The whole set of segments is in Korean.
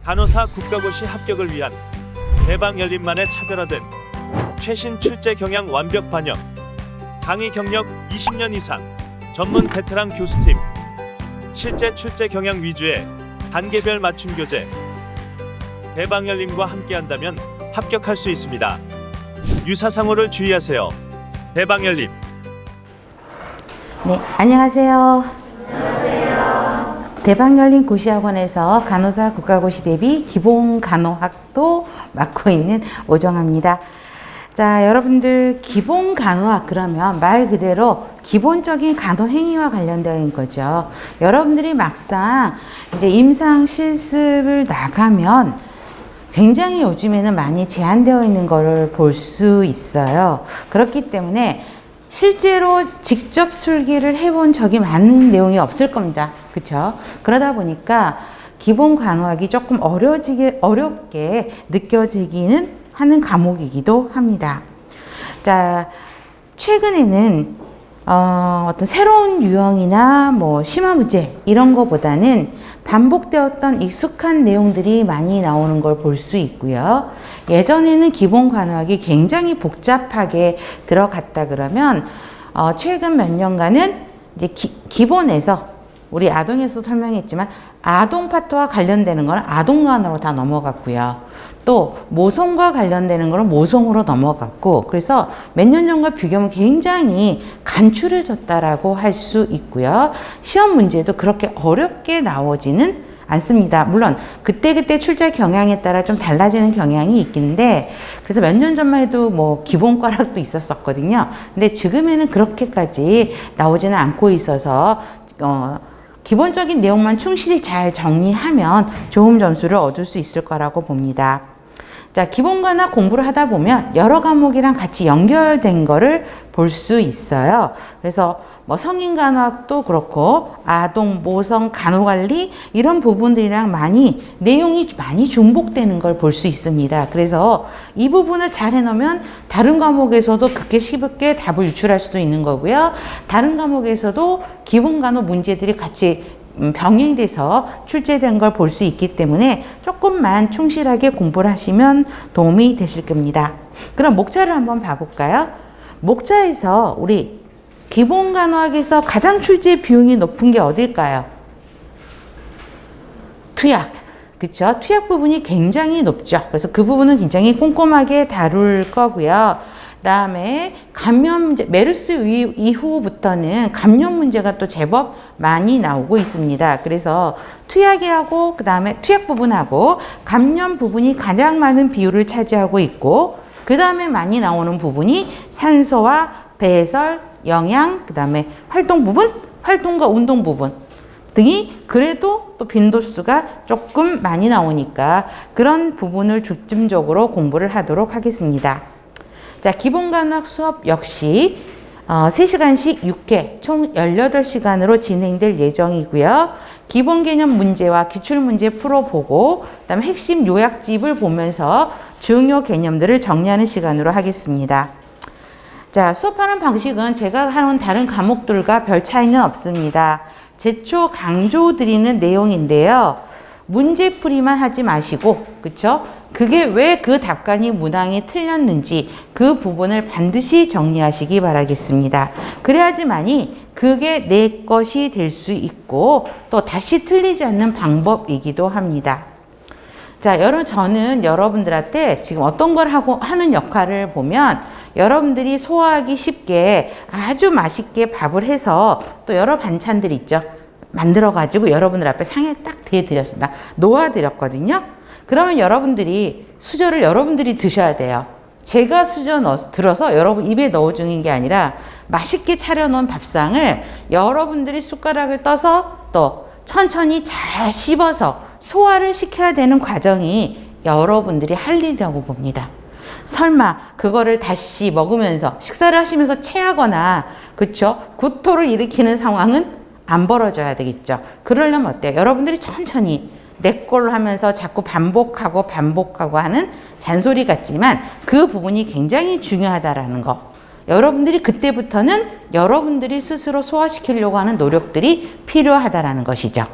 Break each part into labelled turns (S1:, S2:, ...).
S1: 간호사 국가고시 합격을 위한 대방열림만의 차별화된 최신 출제 경향 완벽 반영, 강의 경력 20년 이상 전문 베테랑 교수팀, 실제 출제 경향 위주의 단계별 맞춤 교재. 대방열림과 함께한다면 합격할 수 있습니다. 유사상호를 주의하세요. 대방열림.
S2: 네, 안녕하세요. 대방열림 고시학원에서 간호사 국가고시 대비 기본 간호학도 맡고 있는 오정아입니다. 자, 여러분들 기본 간호학 그러면 말 그대로 기본적인 간호 행위와 관련되어 있는 거죠. 여러분들이 막상 이제 임상 실습을 나가면 굉장히 요즘에는 많이 제한되어 있는 거를 볼 수 있어요. 그렇기 때문에 실제로 직접 술기를 해본 적이 많은 내용이 없을 겁니다. 그쵸? 그러다 보니까 기본 간호학이 조금 어렵게 느껴지기는 하는 과목이기도 합니다. 자, 최근에는 어떤 새로운 유형이나 뭐 심화 문제 이런 거보다는 반복되었던 익숙한 내용들이 많이 나오는 걸 볼 수 있고요. 예전에는 기본 간호학이 굉장히 복잡하게 들어갔다 그러면 최근 몇 년간은 이제 기본에서 우리 아동에서 설명했지만 아동 파트와 관련되는 거는 아동 간호로 다 넘어갔고요. 또 모성과 관련되는 거는 모성으로 넘어갔고, 그래서 몇 년 전과 비교하면 굉장히 간추려졌다라고 할 수 있고요. 시험 문제도 그렇게 어렵게 나오지는 않습니다. 물론 그때그때 출제 경향에 따라 좀 달라지는 경향이 있긴데, 그래서 몇 년 전만 해도 뭐 기본과락도 있었거든요. 근데 지금에는 그렇게까지 나오지는 않고 있어서 기본적인 내용만 충실히 잘 정리하면 좋은 점수를 얻을 수 있을 거라고 봅니다. 자, 기본 간호학 공부를 하다 보면 여러 과목이랑 같이 연결된 거를 볼 수 있어요. 그래서 뭐 성인 간호학도 그렇고 아동, 모성, 간호관리 이런 부분들이랑 내용이 많이 중복되는 걸 볼 수 있습니다. 그래서 이 부분을 잘 해놓으면 다른 과목에서도 그렇게 쉽게 답을 유출할 수도 있는 거고요. 다른 과목에서도 기본 간호 문제들이 같이 병행돼서 출제된 걸 볼 수 있기 때문에 조금만 충실하게 공부를 하시면 도움이 되실 겁니다. 그럼 목차를 한번 봐볼까요? 목차에서 우리 기본 간호학에서 가장 출제 비용이 높은 게 어딜까요? 투약. 그쵸? 투약 부분이 굉장히 높죠. 그래서 그 부분은 굉장히 꼼꼼하게 다룰 거고요. 그 다음에 감염 문제, 메르스 이후부터는 감염 문제가 또 제법 많이 나오고 있습니다. 그래서 투약하고 그 다음에 투약 부분하고 감염 부분이 가장 많은 비율을 차지하고 있고, 그 다음에 많이 나오는 부분이 산소와 배설, 영양, 그 다음에 활동 부분, 활동과 운동 부분 등이 그래도 또 빈도수가 조금 많이 나오니까 그런 부분을 중점적으로 공부를 하도록 하겠습니다. 자, 기본 간호학 수업 역시 3시간씩 6회 총 18시간으로 진행될 예정이고요. 기본 개념 문제와 기출 문제 풀어보고 그다음에 핵심 요약집을 보면서 중요 개념들을 정리하는 시간으로 하겠습니다. 자, 수업하는 방식은 제가 하는 다른 과목들과 별 차이는 없습니다. 제초 강조드리는 내용인데요. 문제풀이만 하지 마시고, 그쵸? 그게 왜 그 답관이 문항이 틀렸는지 그 부분을 반드시 정리하시기 바라겠습니다. 그래야지만이 그게 내 것이 될 수 있고 또 다시 틀리지 않는 방법이기도 합니다. 자, 저는 여러분들한테 지금 어떤 걸 하는 역할을 보면 여러분들이 소화하기 쉽게 아주 맛있게 밥을 해서 또 여러 반찬들이 있죠. 만들어가지고 여러분들 앞에 상에 딱 대드렸습니다. 놓아드렸거든요. 그러면 수저를 여러분들이 드셔야 돼요. 제가 수저 들어서 여러분 입에 넣어주는 게 아니라 맛있게 차려놓은 밥상을 여러분들이 숟가락을 떠서 또 천천히 잘 씹어서 소화를 시켜야 되는 과정이 여러분들이 할 일이라고 봅니다. 설마 그거를 다시 먹으면서 식사를 하시면서 체하거나 그쵸? 구토를 일으키는 상황은 안 벌어져야 되겠죠. 그러려면 어때요? 여러분들이 천천히 내 걸로 하면서 자꾸 반복하고 하는 잔소리 같지만 그 부분이 굉장히 중요하다라는 거. 여러분들이 그때부터는 여러분들이 스스로 소화시키려고 하는 노력들이 필요하다라는 것이죠.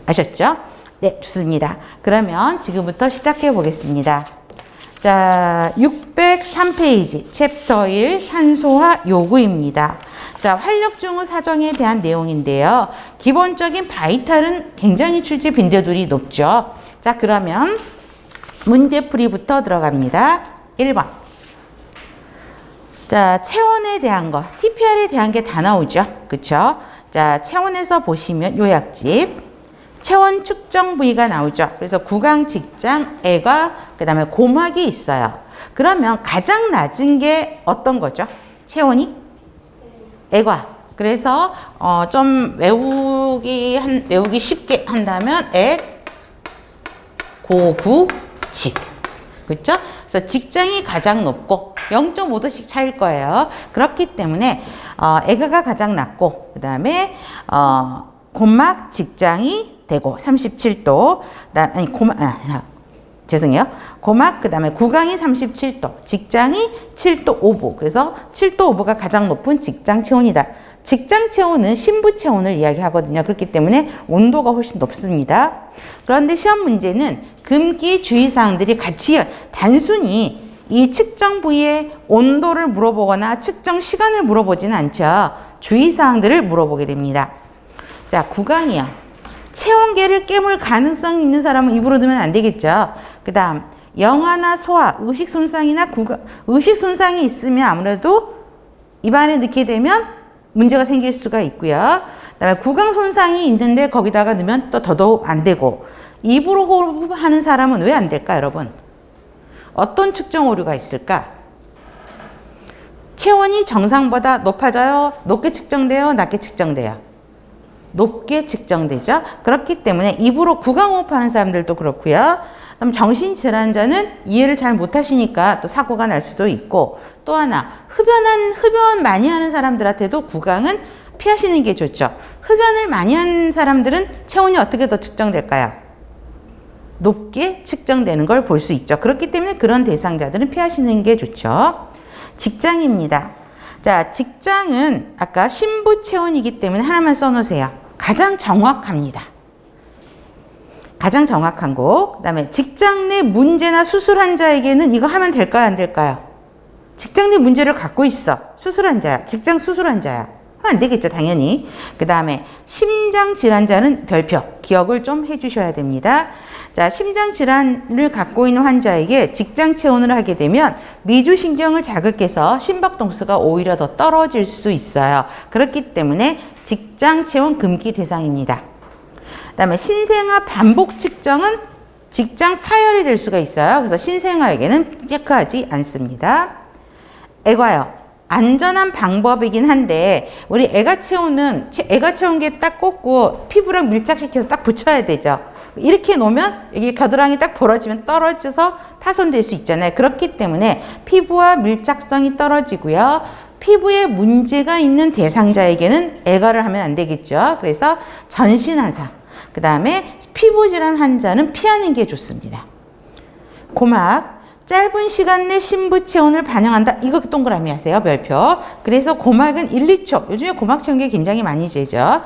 S2: 아셨죠? 네, 좋습니다. 그러면 지금부터 시작해 보겠습니다. 자, 603페이지 챕터 1 산소화 요구입니다. 자, 활력증후 사정에 대한 내용인데요. 기본적인 바이탈은 굉장히 출제 빈도율이 높죠. 자, 그러면 문제풀이부터 들어갑니다. 1번. 자, 체온에 대한 거, TPR에 대한 게 다 나오죠. 그쵸? 자, 체온에서 보시면 요약집. 체온 측정 부위가 나오죠. 그래서 구강, 직장, 애가, 그 다음에 고막이 있어요. 그러면 가장 낮은 게 어떤 거죠? 체온이? 애과. 그래서 좀 외우기 쉽게 한다면 애, 고, 구, 직. 그렇죠? 그래서 직장이 가장 높고 0.5도씩 차일 거예요. 그렇기 때문에 애가가 가장 낮고 그 다음에 고막, 직장이 되고 37도, 죄송해요. 고막, 그 다음에 구강이 37도, 직장이 7도 5분. 그래서 7도 5분가 가장 높은 직장 체온이다. 직장 체온은 신부 체온을 이야기하거든요. 그렇기 때문에 온도가 훨씬 높습니다. 그런데 시험 문제는 금기 주의사항들이 같이 단순히 이 측정 부위의 온도를 물어보거나 측정 시간을 물어보지는 않죠. 주의사항들을 물어보게 됩니다. 자, 구강이요. 체온계를 깨물 가능성 있는 사람은 입으로 넣으면 안 되겠죠. 그 다음 영아나 소아, 의식 손상이나 의식 손상이 있으면 아무래도 입안에 넣게 되면 문제가 생길 수가 있고요. 그다음에 구강 손상이 있는데 거기다가 넣으면 또 더더욱 안 되고 입으로 호흡하는 사람은 왜 안 될까, 여러분? 어떤 측정 오류가 있을까? 체온이 정상보다 높아져요? 높게 측정돼요? 낮게 측정돼요? 높게 측정되죠. 그렇기 때문에 입으로 구강호흡하는 사람들도 그렇고요. 그럼 정신질환자는 이해를 잘 못하시니까 또 사고가 날 수도 있고, 또 하나 흡연 많이 하는 사람들한테도 구강은 피하시는 게 좋죠. 흡연을 많이 하는 사람들은 체온이 어떻게 더 측정될까요? 높게 측정되는 걸 볼 수 있죠. 그렇기 때문에 그런 대상자들은 피하시는 게 좋죠. 직장입니다. 자, 직장은 아까 신부 체온이기 때문에 하나만 써놓으세요. 가장 정확합니다. 가장 정확한 거. 그 다음에 직장 내 문제나 수술 환자에게는 이거 하면 될까요? 안 될까요? 직장 내 문제를 갖고 있어. 수술 환자야. 직장 수술 환자야. 하면 안 되겠죠, 당연히. 그 다음에 심장 질환자는 별표. 기억을 좀 해주셔야 됩니다. 자, 심장 질환을 갖고 있는 환자에게 직장 체온을 하게 되면 미주신경을 자극해서 심박동수가 오히려 더 떨어질 수 있어요. 그렇기 때문에 직장 체온 금기 대상입니다. 그다음에 신생아 반복 측정은 직장 파열이 될 수가 있어요. 그래서 신생아에게는 체크하지 않습니다. 애과요. 안전한 방법이긴 한데 우리 애가 체온은 애가 체온계 딱 꽂고 피부랑 밀착시켜서 딱 붙여야 되죠. 이렇게 놓으면 여기 겨드랑이 딱 벌어지면 떨어져서 파손될 수 있잖아요. 그렇기 때문에 피부와 밀착성이 떨어지고요. 피부에 문제가 있는 대상자에게는 애가를 하면 안 되겠죠. 그래서 전신환상, 그 다음에 피부질환 환자는 피하는 게 좋습니다. 고막, 짧은 시간 내 신부 체온을 반영한다. 이거 동그라미 하세요. 별표. 그래서 고막은 1, 2초. 요즘에 고막 체온계 굉장히 많이 재죠.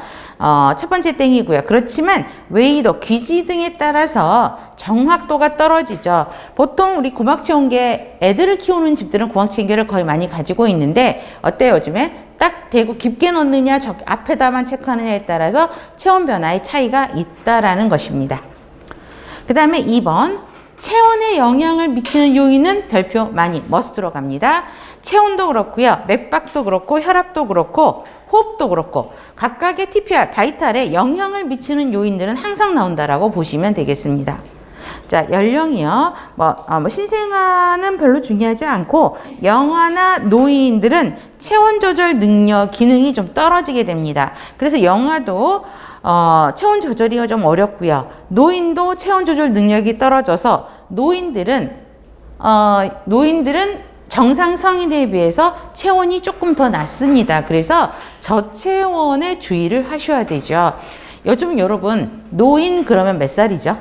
S2: 첫 번째 땡이고요. 그렇지만 웨이도, 귀지 등에 따라서 정확도가 떨어지죠. 보통 우리 고막 체온계 애들을 키우는 집들은 고막 체온계를 거의 많이 가지고 있는데 어때요, 요즘에? 딱 대고 깊게 넣느냐, 저 앞에다만 체크하느냐에 따라서 체온 변화의 차이가 있다라는 것입니다. 그 다음에 2번. 체온에 영향을 미치는 요인은 별표 많이 머스트로 갑니다. 체온도 그렇고요. 맥박도 그렇고 혈압도 그렇고 호흡도 그렇고 각각의 TPR, 바이탈에 영향을 미치는 요인들은 항상 나온다라고 보시면 되겠습니다. 자, 연령이요. 신생아는 별로 중요하지 않고 영아나 노인들은 체온 조절 능력, 기능이 좀 떨어지게 됩니다. 그래서 영아도 체온 조절이 좀 어렵고요. 노인도 체온 조절 능력이 떨어져서 노인들은 정상 성인에 비해서 체온이 조금 더 낮습니다. 그래서 저체온에 주의를 하셔야 되죠. 요즘 여러분 노인 그러면 몇 살이죠?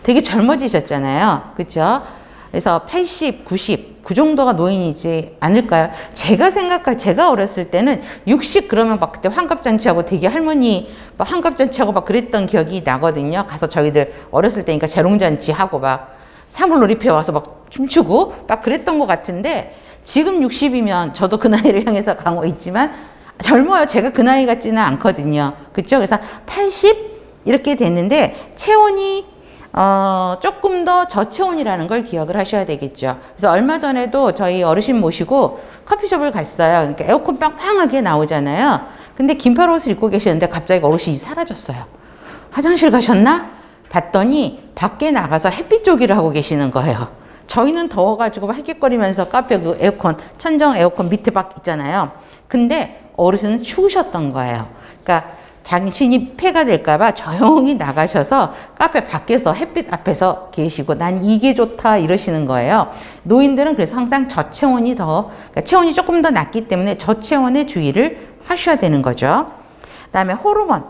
S2: 되게 젊어지셨잖아요. 그렇죠? 그래서 80, 90, 그 정도가 노인이지 않을까요? 제가 어렸을 때는 60 그러면 막 그때 환갑잔치하고 되게 할머니 막 환갑잔치하고 막 그랬던 기억이 나거든요. 가서 저희들 어렸을 때니까 재롱잔치하고 막 사물놀이패 와서 막 춤추고 막 그랬던 것 같은데 지금 60이면 저도 그 나이를 향해서 가고 있지만 젊어요. 제가 그 나이 같지는 않거든요. 그렇죠? 그래서 80 이렇게 됐는데 체온이 조금 더 저체온이라는 걸 기억을 하셔야 되겠죠. 그래서 얼마 전에도 저희 어르신 모시고 커피숍을 갔어요. 그러니까 에어컨 빵빵하게 나오잖아요. 근데 긴팔 옷을 입고 계시는데 갑자기 어르신이 사라졌어요. 화장실 가셨나? 봤더니 밖에 나가서 햇빛 쪼기를 하고 계시는 거예요. 저희는 더워가지고 헥헥거리면서 카페 그 에어컨, 천정 에어컨 밑에 밖 있잖아요. 근데 어르신은 추우셨던 거예요. 그러니까 당신이 폐가 될까봐 조용히 나가셔서 카페 밖에서 햇빛 앞에서 계시고 난 이게 좋다 이러시는 거예요. 노인들은 그래서 항상 저체온이 그러니까 체온이 조금 더 낮기 때문에 저체온에 주의를 하셔야 되는 거죠. 그다음에 호르몬.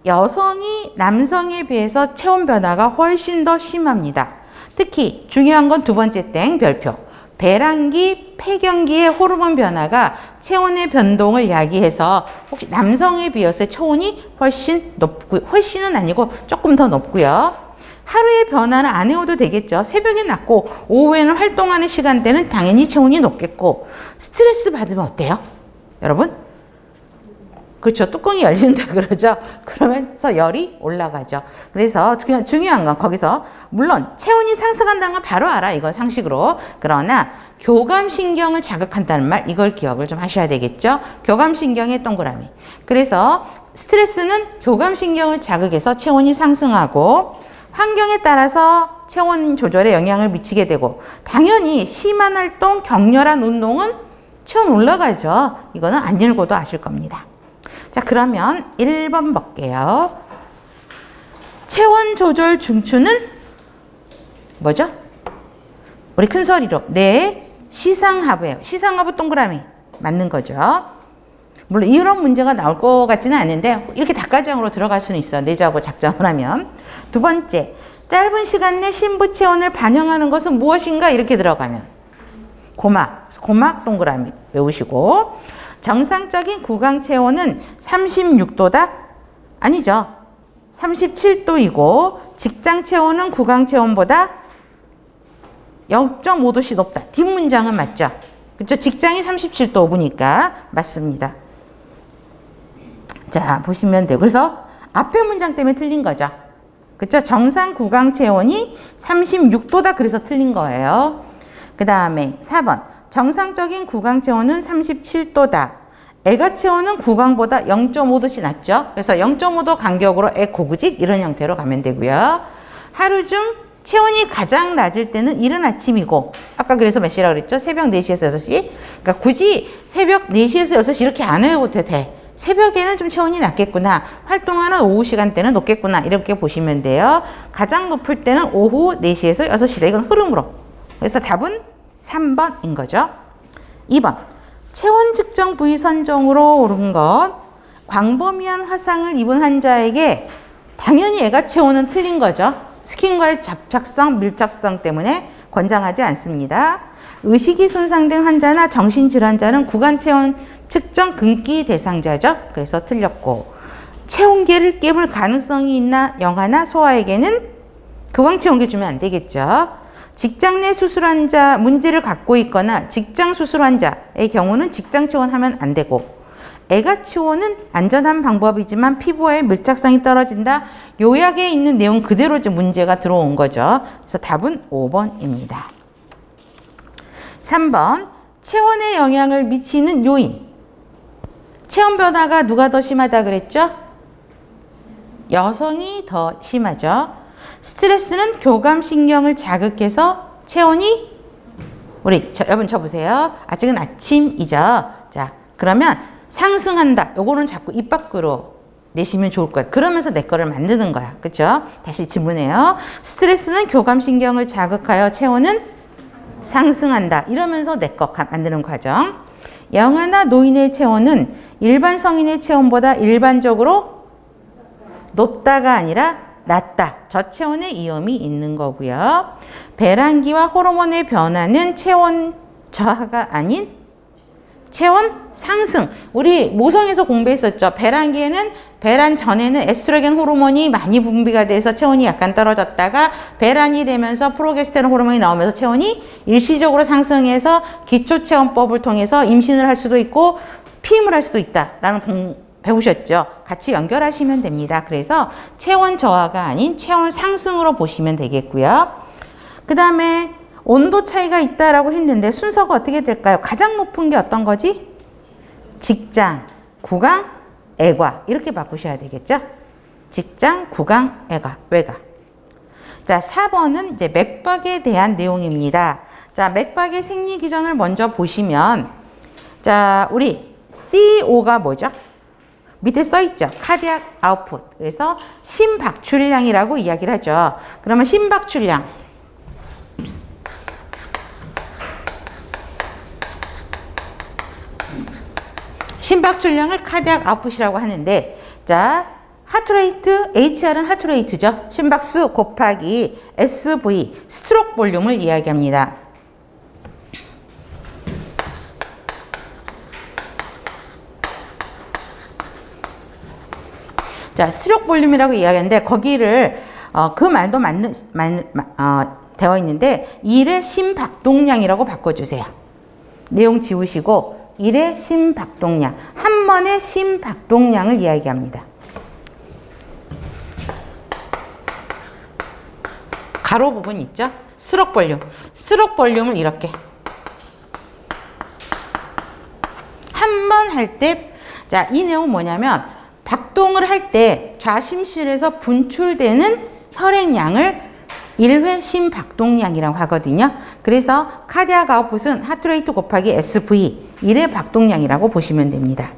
S2: 여성이 남성에 비해서 체온 변화가 훨씬 더 심합니다. 특히 중요한 건 두 번째 땡 별표. 배란기, 폐경기의 호르몬 변화가 체온의 변동을 야기해서 혹시 남성에 비해서 체온이 훨씬 높고, 훨씬은 아니고 조금 더 높고요. 하루의 변화는 안 해도 되겠죠. 새벽에 낮고 오후에는 활동하는 시간대는 당연히 체온이 높겠고 스트레스 받으면 어때요? 여러분? 그렇죠. 뚜껑이 열린다 그러죠. 그러면서 열이 올라가죠. 그래서 그냥 중요한 건 거기서 물론 체온이 상승한다는 건 바로 알아. 이건 상식으로. 그러나 교감신경을 자극한다는 말 이걸 기억을 좀 하셔야 되겠죠. 교감신경의 동그라미. 그래서 스트레스는 교감신경을 자극해서 체온이 상승하고 환경에 따라서 체온 조절에 영향을 미치게 되고 당연히 심한 활동, 격렬한 운동은 체온 올라가죠. 이거는 안 읽어도 아실 겁니다. 자, 그러면 1번 볼게요. 체온 조절 중추는 뭐죠? 우리 큰 소리로. 네, 시상하부예요. 시상하부 동그라미. 맞는 거죠. 물론 이런 문제가 나올 것 같지는 않은데 이렇게 dak가장으로 들어갈 수는 있어요. 내자하고 작정을 하면. 두 번째, 짧은 시간 내 신부 체온을 반영하는 것은 무엇인가? 이렇게 들어가면. 고막 동그라미 외우시고. 정상적인 구강 체온은 36도다? 아니죠. 37도이고 직장 체온은 구강 체온보다 0.5도씩 높다. 뒷문장은 맞죠? 그렇죠? 직장이 37도 5분이니까 맞습니다. 자, 보시면 돼요. 그래서 앞에 문장 때문에 틀린 거죠. 그렇죠? 정상 구강 체온이 36도다. 그래서 틀린 거예요. 그 다음에 4번. 정상적인 구강 체온은 37도다. 애가 체온은 구강보다 0.5도씩 낮죠. 그래서 0.5도 간격으로 애 고구직 이런 형태로 가면 되고요. 하루 중 체온이 가장 낮을 때는 이른 아침이고 아까 그래서 몇 시라고 그랬죠? 새벽 4시에서 6시. 그러니까 굳이 새벽 4시에서 6시 이렇게 안 해도 돼. 새벽에는 좀 체온이 낮겠구나. 활동하는 오후 시간대는 높겠구나. 이렇게 보시면 돼요. 가장 높을 때는 오후 4시에서 6시다. 이건 흐름으로. 그래서 답은 3번인 거죠. 2번. 체온 측정 부위 선정으로 옳은 것. 광범위한 화상을 입은 환자에게 당연히 애가 체온은 틀린 거죠. 스킨과의 접착성, 밀접성 때문에 권장하지 않습니다. 의식이 손상된 환자나 정신질환자는 구강 체온 측정 금기 대상자죠. 그래서 틀렸고 체온계를 깨물 가능성이 있나 영아나 소아에게는 구강 체온계 주면 안 되겠죠. 직장 내 수술 환자 문제를 갖고 있거나 직장 수술 환자의 경우는 직장 체온하면 안 되고 애가 체온은 안전한 방법이지만 피부와의 밀착성이 떨어진다. 요약에 있는 내용 그대로 이제 문제가 들어온 거죠. 그래서 답은 5번입니다. 3번 체온에 영향을 미치는 요인. 체온 변화가 누가 더 심하다 그랬죠? 여성이 더 심하죠. 스트레스는 교감신경을 자극해서 체온이 여러분 쳐보세요. 아직은 아침이죠. 자, 그러면 상승한다. 요거는 자꾸 입 밖으로 내시면 좋을 거예요. 그러면서 내 거를 만드는 거야. 그렇죠? 다시 질문해요. 스트레스는 교감신경을 자극하여 체온은 상승한다. 이러면서 내 거 만드는 과정. 영아나 노인의 체온은 일반 성인의 체온보다 일반적으로 높다가 아니라 낮다. 저체온의 위험이 있는 거고요. 배란기와 호르몬의 변화는 체온 저하가 아닌 체온 상승. 우리 모성에서 공부했었죠. 배란 전에는 에스트로겐 호르몬이 많이 분비가 돼서 체온이 약간 떨어졌다가 배란이 되면서 프로게스테론 호르몬이 나오면서 체온이 일시적으로 상승해서 기초체온법을 통해서 임신을 할 수도 있고 피임을 할 수도 있다라는 배우셨죠. 같이 연결하시면 됩니다. 그래서 체온 저하가 아닌 체온 상승으로 보시면 되겠고요. 그 다음에 온도 차이가 있다라고 했는데 순서가 어떻게 될까요? 가장 높은 게 어떤 거지? 직장, 구강, 애과 이렇게 바꾸셔야 되겠죠? 직장, 구강, 애과, 외과. 자, 4번은 이제 맥박에 대한 내용입니다. 자, 맥박의 생리 기전을 먼저 보시면 자, 우리 CO가 뭐죠? 밑에 써 있죠. 카디악 아웃풋. 그래서 심박출량이라고 이야기를 하죠. 그러면 심박출량 심박출량을 카디악 아웃풋이라고 하는데 자, 하트레이트, HR은 하트레이트죠. 심박수 곱하기 SV, 스트로크 볼륨을 이야기합니다. 자, 스트로크 볼륨이라고 이야기하는데 거기를 그 말도 되어 있는데 1의 심박동량이라고 바꿔주세요. 내용 지우시고 1의 심박동량, 한 번의 심박동량을 이야기합니다. 가로 부분 있죠? 스트로크 볼륨. 스트로크 볼륨을 이렇게 한 번 할 때, 자, 이 내용은 뭐냐면 박동을 할 때 좌심실에서 분출되는 혈액량을 1회 심박동량이라고 하거든요. 그래서 카디악 아웃풋은 하트레이트 곱하기 SV 1회 박동량이라고 보시면 됩니다.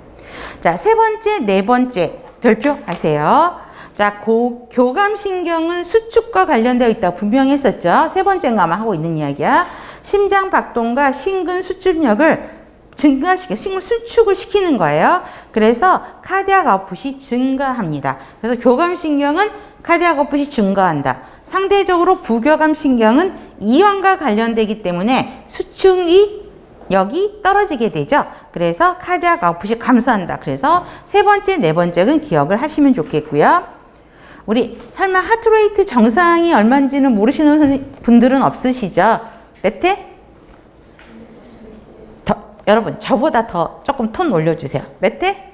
S2: 자, 세 번째, 네 번째 별표 아세요? 자, 교감신경은 수축과 관련되어 있다고 분명히 했었죠. 세 번째인가만 하고 있는 이야기야. 심장 박동과 심근 수축력을 심근 수축을 시키는 거예요. 그래서 카디악 아웃풋이 증가합니다. 그래서 교감신경은 카디악 아웃풋이 증가한다. 상대적으로 부교감신경은 이완과 관련되기 때문에 수축력이 떨어지게 되죠. 그래서 카디악 아웃풋이 감소한다. 그래서 세 번째, 네 번째는 기억을 하시면 좋겠고요. 우리 설마 하트레이트 정상이 얼마인지는 모르시는 분들은 없으시죠? 몇 회? 여러분 저보다 더 조금 톤 올려주세요. 몇 회?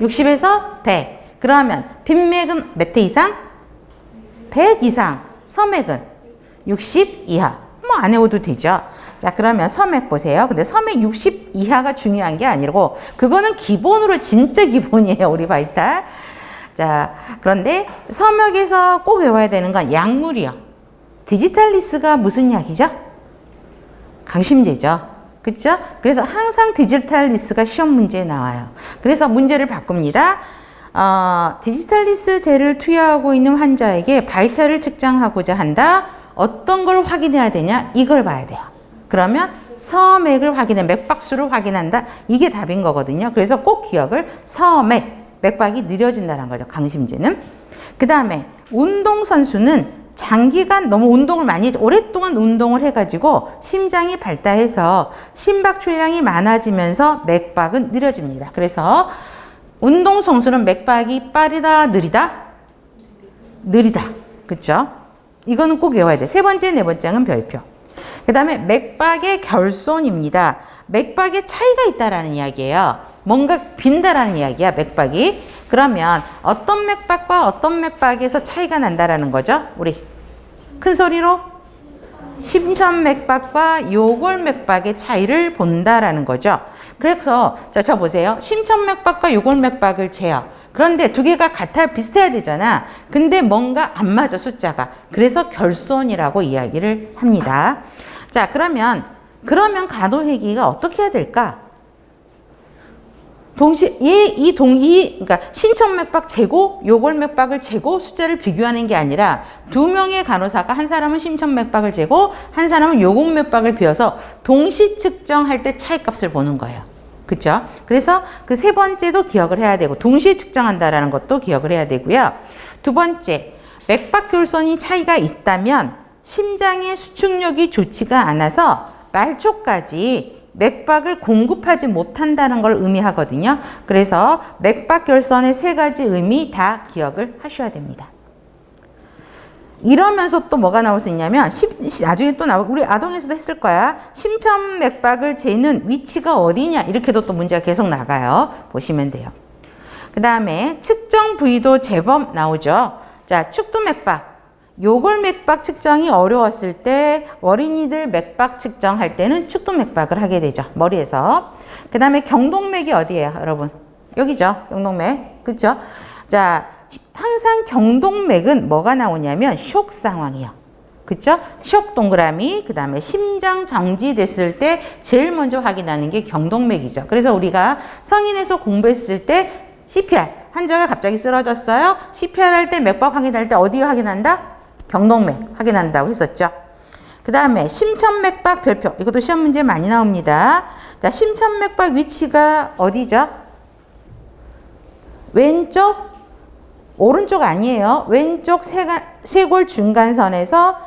S2: 60에서 100. 그러면 빈맥은 몇 회 이상? 100 이상. 서맥은 60 이하. 뭐 안 해도 되죠. 자, 그러면 서맥 보세요. 근데 서맥 60 이하가 중요한 게 아니고 그거는 기본으로 진짜 기본이에요. 우리 바이탈. 자, 그런데 서맥에서 꼭 외워야 되는 건 약물이요. 디지탈리스가 무슨 약이죠? 강심제죠. 그렇죠? 그래서 항상 디지탈리스가 시험 문제에 나와요. 그래서 문제를 바꿉니다. 디지탈리스제를 투여하고 있는 환자에게 바이탈을 측정하고자 한다. 어떤 걸 확인해야 되냐? 이걸 봐야 돼요. 그러면 서맥을 확인해, 맥박수를 확인한다. 이게 답인 거거든요. 그래서 꼭 기억을 서맥, 맥박이 느려진다는 거죠. 강심제는. 그 다음에 운동선수는 장기간 너무 운동을 많이 오랫동안 운동을 해가지고 심장이 발달해서 심박출량이 많아지면서 맥박은 느려집니다. 그래서 운동선수는 맥박이 빠르다 느리다? 느리다. 그렇죠? 이거는 꼭 외워야 돼. 세 번째, 네 번째는 별표. 그 다음에 맥박의 결손입니다. 맥박에 차이가 있다라는 이야기예요. 뭔가 빈다라는 이야기야, 맥박이. 그러면 어떤 맥박과 어떤 맥박에서 차이가 난다라는 거죠? 우리 큰 소리로 심천맥박과 요골맥박의 차이를 본다라는 거죠. 그래서 자 보세요. 심천맥박과 요골맥박을 재요. 그런데 두 개가 비슷해야 되잖아. 근데 뭔가 안 맞아, 숫자가. 그래서 결손이라고 이야기를 합니다. 자, 그러면 간호회계가 어떻게 해야 될까? 그러니까 심천맥박 재고, 요골맥박을 재고 숫자를 비교하는 게 아니라 두 명의 간호사가 한 사람은 심천맥박을 재고 한 사람은 요골맥박을 비워서 동시 측정할 때 차이값을 보는 거예요. 그렇죠? 그래서 그 세 번째도 기억을 해야 되고 동시에 측정한다라는 것도 기억을 해야 되고요. 두 번째, 맥박 결손이 차이가 있다면 심장의 수축력이 좋지가 않아서 말초까지 맥박을 공급하지 못한다는 걸 의미하거든요. 그래서 맥박 결선의 세 가지 의미 다 기억을 하셔야 됩니다. 이러면서 또 뭐가 나올 수 있냐면 나중에 또 우리 아동에서도 했을 거야. 심천맥박을 재는 위치가 어디냐 이렇게도 또 문제가 계속 나가요. 보시면 돼요. 그 다음에 측정 부위도 제법 나오죠. 자, 축두맥박. 요골맥박 측정이 어려웠을 때 어린이들 맥박 측정할 때는 축두맥박을 하게 되죠. 머리에서. 그 다음에 경동맥이 어디예요, 여러분? 여기죠. 경동맥. 그렇죠? 자, 항상 경동맥은 뭐가 나오냐면 쇼크 상황이요. 그렇죠? 쇼크 동그라미. 그 다음에 심장 정지됐을 때 제일 먼저 확인하는 게 경동맥이죠. 그래서 우리가 성인에서 공부했을 때 CPR, 환자가 갑자기 쓰러졌어요. CPR 할 때 맥박 확인할 때 어디 확인한다? 경동맥 확인한다고 했었죠. 그 다음에 심천맥박 별표. 이것도 시험 문제 많이 나옵니다. 자, 심천맥박 위치가 어디죠? 왼쪽, 오른쪽 아니에요. 왼쪽 쇄골 중간선에서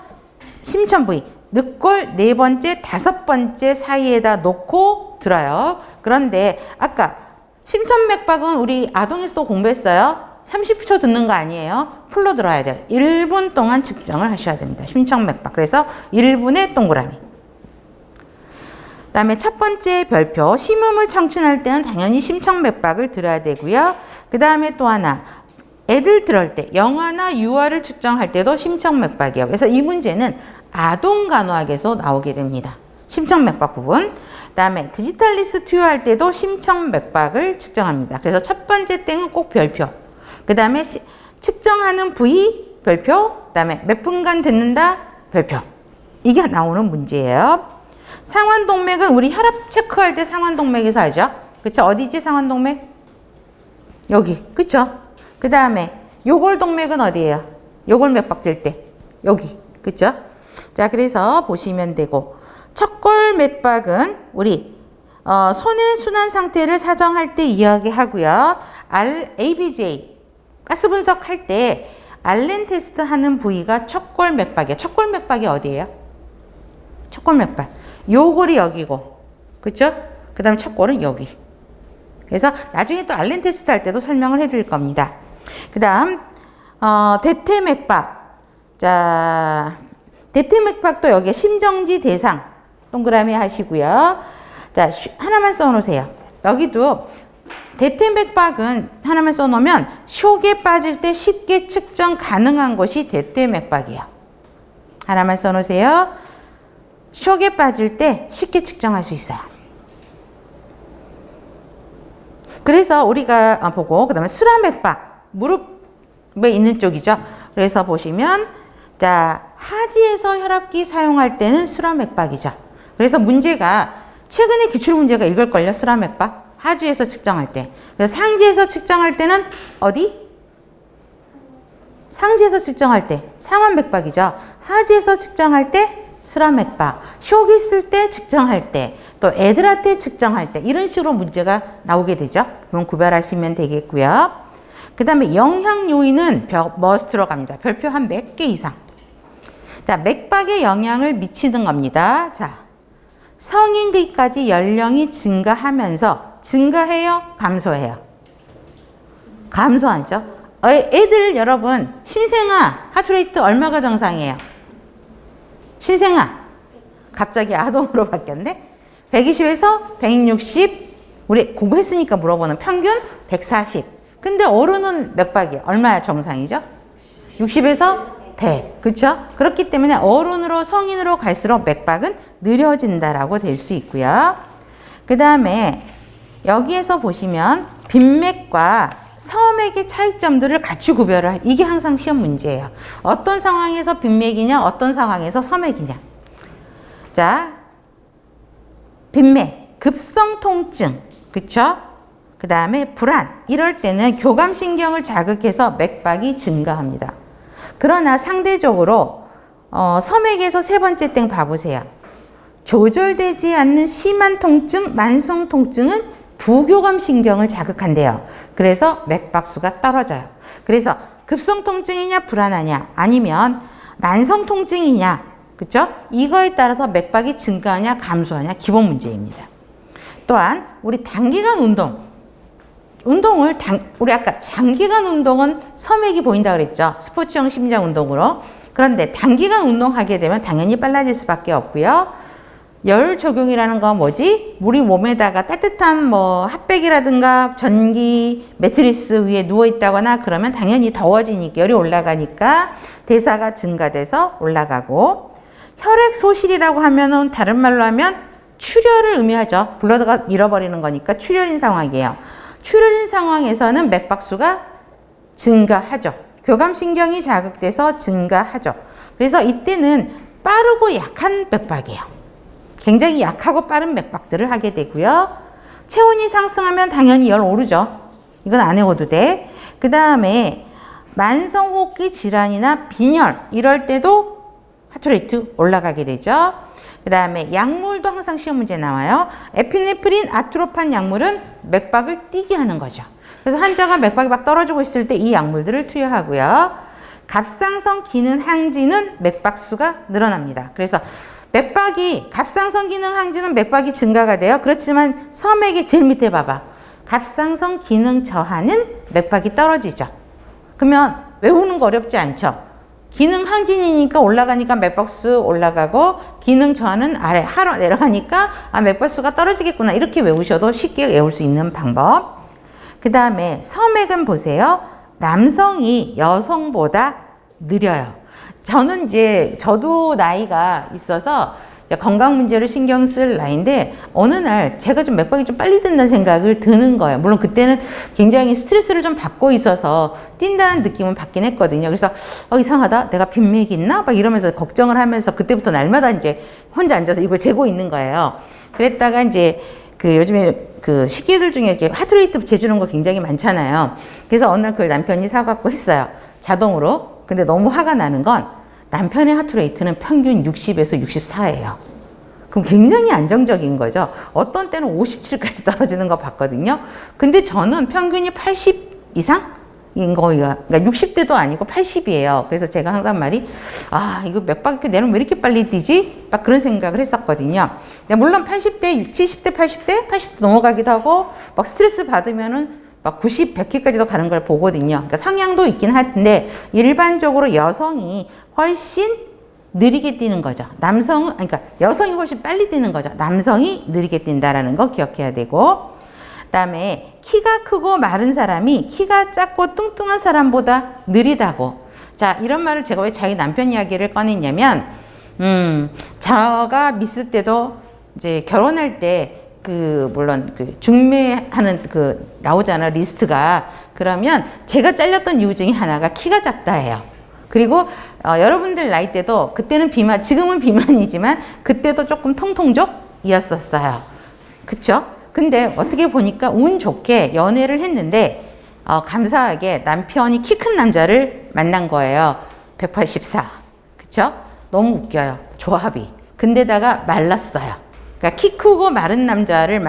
S2: 심천 부위, 늑골 네 번째, 다섯 번째 사이에다 놓고 들어요. 그런데 아까 심천맥박은 우리 아동에서도 공부했어요. 30초 듣는 거 아니에요. 풀로 들어야 돼요. 1분 동안 측정을 하셔야 됩니다. 심천맥박. 그래서 1분의 동그라미. 그 다음에 첫 번째 별표, 심음을 청춘할 때는 당연히 심천맥박을 들어야 되고요. 그 다음에 또 하나, 애들 들을 때 영아나 유아를 측정할 때도 심천맥박이에요. 그래서 이 문제는 아동간호학에서 나오게 됩니다. 심천맥박 부분. 그 다음에 디지탈리스 투여할 때도 심천맥박을 측정합니다. 그래서 첫 번째 땡은 꼭 별표. 그 다음에 측정하는 부위 별표. 그 다음에 몇 분간 듣는다 별표. 이게 나오는 문제예요. 상완동맥은 우리 혈압 체크할 때 상완동맥에서 하죠. 그쵸? 어디지 상완동맥? 여기. 그쵸? 그 다음에 요골동맥은 어디예요? 요골맥박 잴 때. 여기. 그쵸? 자, 그래서 보시면 되고. 척골맥박은 우리 손의 순환 상태를 사정할 때 이야기하고요. ABJ 가스 분석할 때 알렌 테스트 하는 부위가 척골맥박이에요. 척골맥박이 어디예요? 척골맥박. 요골이 여기고, 그렇죠? 그 다음에 척골은 여기. 그래서 나중에 또 알렌 테스트 할 때도 설명을 해드릴 겁니다. 그 다음 대퇴맥박. 자, 대퇴맥박도 여기에 심정지 대상 동그라미 하시고요. 자, 하나만 써놓으세요. 여기도 대퇴맥박은 하나만 써놓으면 쇼크에 빠질 때 쉽게 측정 가능한 것이 대퇴맥박이에요. 하나만 써놓으세요. 쇼크에 빠질 때 쉽게 측정할 수 있어요. 그래서 우리가 보고 그 다음에 수라맥박, 무릎에 있는 쪽이죠. 그래서 보시면 자, 하지에서 혈압기 사용할 때는 수라맥박이죠. 그래서 문제가 최근에 기출문제가 이걸걸요. 수라맥박. 하주에서 측정할 때. 그래서 상지에서 측정할 때는 어디? 상지에서 측정할 때 상완맥박이죠. 하지에서 측정할 때 수라맥박. 쇼크 있을 때 측정할 때. 또 애들한테 측정할 때. 이런 식으로 문제가 나오게 되죠. 그럼 구별하시면 되겠고요. 그 다음에 영향 요인은 머스트로 갑니다. 별표 한 몇 개 이상. 자, 맥박에 영향을 미치는 겁니다. 자, 성인기까지 연령이 증가해요? 감소해요? 감소하죠? 애들 여러분, 신생아 하트레이트 얼마가 정상이에요? 신생아 갑자기 아동으로 바뀌었네? 120에서 160, 우리 공부했으니까 물어보는 평균 140. 근데 어른은 맥박이 얼마야 정상이죠? 60에서 100. 그렇죠? 그렇기 때문에 어른으로 성인으로 갈수록 맥박은 느려진다라고 될 수 있고요. 그 다음에 여기에서 보시면 빈맥과 서맥의 차이점들을 같이 구별을 이게 항상 시험 문제예요. 어떤 상황에서 빈맥이냐, 어떤 상황에서 서맥이냐. 자, 빈맥, 급성 통증, 그렇죠? 그 다음에 불안, 이럴 때는 교감신경을 자극해서 맥박이 증가합니다. 그러나 상대적으로 서맥에서 세 번째 땡 봐보세요. 조절되지 않는 심한 통증, 만성 통증은 부교감신경을 자극한대요. 그래서 맥박수가 떨어져요. 그래서 급성 통증이냐 불안하냐 아니면 만성 통증이냐 그쵸? 이거에 따라서 맥박이 증가하냐 감소하냐 기본 문제입니다. 또한 우리 단기간 우리 아까 장기간 운동은 섬액이 보인다 그랬죠. 스포츠형 심장 운동으로. 그런데 단기간 운동하게 되면 당연히 빨라질 수밖에 없고요. 열 적용이라는 건 뭐지? 우리 몸에다가 따뜻한 뭐 핫팩이라든가 전기 매트리스 위에 누워 있다거나 그러면 당연히 더워지니까 열이 올라가니까 대사가 증가돼서 올라가고, 혈액 소실이라고 하면은 다른 말로 하면 출혈을 의미하죠. 블러드가 잃어버리는 거니까 출혈인 상황이에요. 출혈인 상황에서는 맥박수가 증가하죠. 교감신경이 자극돼서 증가하죠. 그래서 이때는 빠르고 약한 맥박이에요. 굉장히 약하고 빠른 맥박들을 하게 되고요. 체온이 상승하면 당연히 열 오르죠. 이건 안 해워도 돼. 그 다음에 만성호흡기 질환이나 빈혈 이럴 때도 하트레이트 올라가게 되죠. 그 다음에 약물도 항상 시험 문제 나와요. 에피네프린, 아트로판 약물은 맥박을 뛰게 하는 거죠. 그래서 환자가 맥박이 막 떨어지고 있을 때 이 약물들을 투여하고요. 갑상선 기능 항진은 맥박수가 늘어납니다. 그래서 갑상선 기능 항진은 맥박이 증가가 돼요. 그렇지만 섬액의 제일 밑에 봐봐. 갑상선 기능 저하는 맥박이 떨어지죠. 그러면 외우는 거 어렵지 않죠. 기능 항진이니까 올라가니까 맥박수 올라가고, 기능 저하는 아래 하로 내려가니까 맥박수가 떨어지겠구나 이렇게 외우셔도 쉽게 외울 수 있는 방법. 그 다음에 섬액은 보세요. 남성이 여성보다 느려요. 저도 나이가 있어서 건강 문제를 신경 쓸 나이인데 어느 날 제가 좀 맥박이 좀 빨리 든다는 생각을 드는 거예요. 물론 그때는 굉장히 스트레스를 좀 받고 있어서 뛴다는 느낌은 받긴 했거든요. 그래서 이상하다, 내가 빈맥이 있나? 막 이러면서 걱정을 하면서 그때부터 날마다 이제 혼자 앉아서 이걸 재고 있는 거예요. 그랬다가 이제 요즘에 식기들 중에 이렇게 하트레이트 재주는 거 굉장히 많잖아요. 그래서 어느 날 그걸 남편이 사갖고 했어요. 자동으로. 근데 너무 화가 나는 건 남편의 하트레이트는 평균 60에서 64예요. 그럼 굉장히 안정적인 거죠. 어떤 때는 57까지 떨어지는 거 봤거든요. 근데 저는 평균이 80 이상인 거예요. 그러니까 60대도 아니고 80이에요. 그래서 제가 항상 말이 이거 맥박이 내는 왜 이렇게 빨리 뛰지? 딱 그런 생각을 했었거든요. 물론 80대, 70대, 80대 넘어가기도 하고 막 스트레스 받으면은 막 90, 100회까지도 가는 걸 보거든요. 그러니까 성향도 있긴 한데 일반적으로 여성이 훨씬 느리게 뛰는 거죠. 그러니까 여성이 훨씬 빨리 뛰는 거죠. 남성이 느리게 뛴다라는 거 기억해야 되고, 그다음에 키가 크고 마른 사람이 키가 작고 뚱뚱한 사람보다 느리다고. 자, 이런 말을 제가 왜 자기 남편 이야기를 꺼냈냐면, 제가 미스 때도 이제 결혼할 때 물론 중매하는 나오잖아, 리스트가. 그러면 제가 잘렸던 이유 중에 하나가 키가 작다예요. 그리고 여러분들 나이 때도 그때는 지금은 비만이지만 그때도 조금 통통족이었었어요. 그쵸? 근데 어떻게 보니까 운 좋게 연애를 했는데 감사하게 남편이 키 큰 남자를 만난 거예요. 184. 그쵸? 너무 웃겨요. 조합이. 근데다가 말랐어요. 그러니까 키 크고 마른 남자를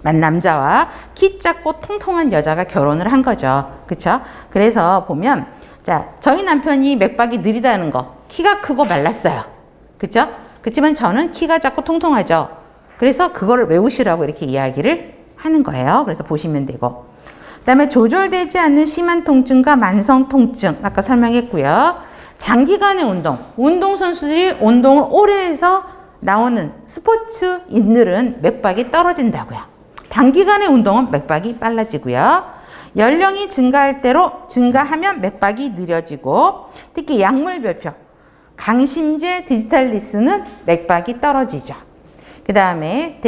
S2: 남자와 키 작고 통통한 여자가 결혼을 한 거죠. 그쵸? 그래서 보면, 자, 저희 남편이 맥박이 느리다는 거, 키가 크고 말랐어요. 그쵸? 그렇지만 저는 키가 작고 통통하죠. 그래서 그거를 외우시라고 이렇게 이야기를 하는 거예요. 그래서 보시면 되고. 그 다음에 조절되지 않는 심한 통증과 만성 통증, 아까 설명했고요. 장기간의 운동선수들이 운동을 오래 해서 나오는 스포츠인들은 맥박이 떨어진다고요. 단기간의 운동은 맥박이 빨라지고요. 연령이 증가하면 맥박이 느려지고, 특히 약물별표, 강심제, 디지탈리스는 맥박이 떨어지죠. 그 다음에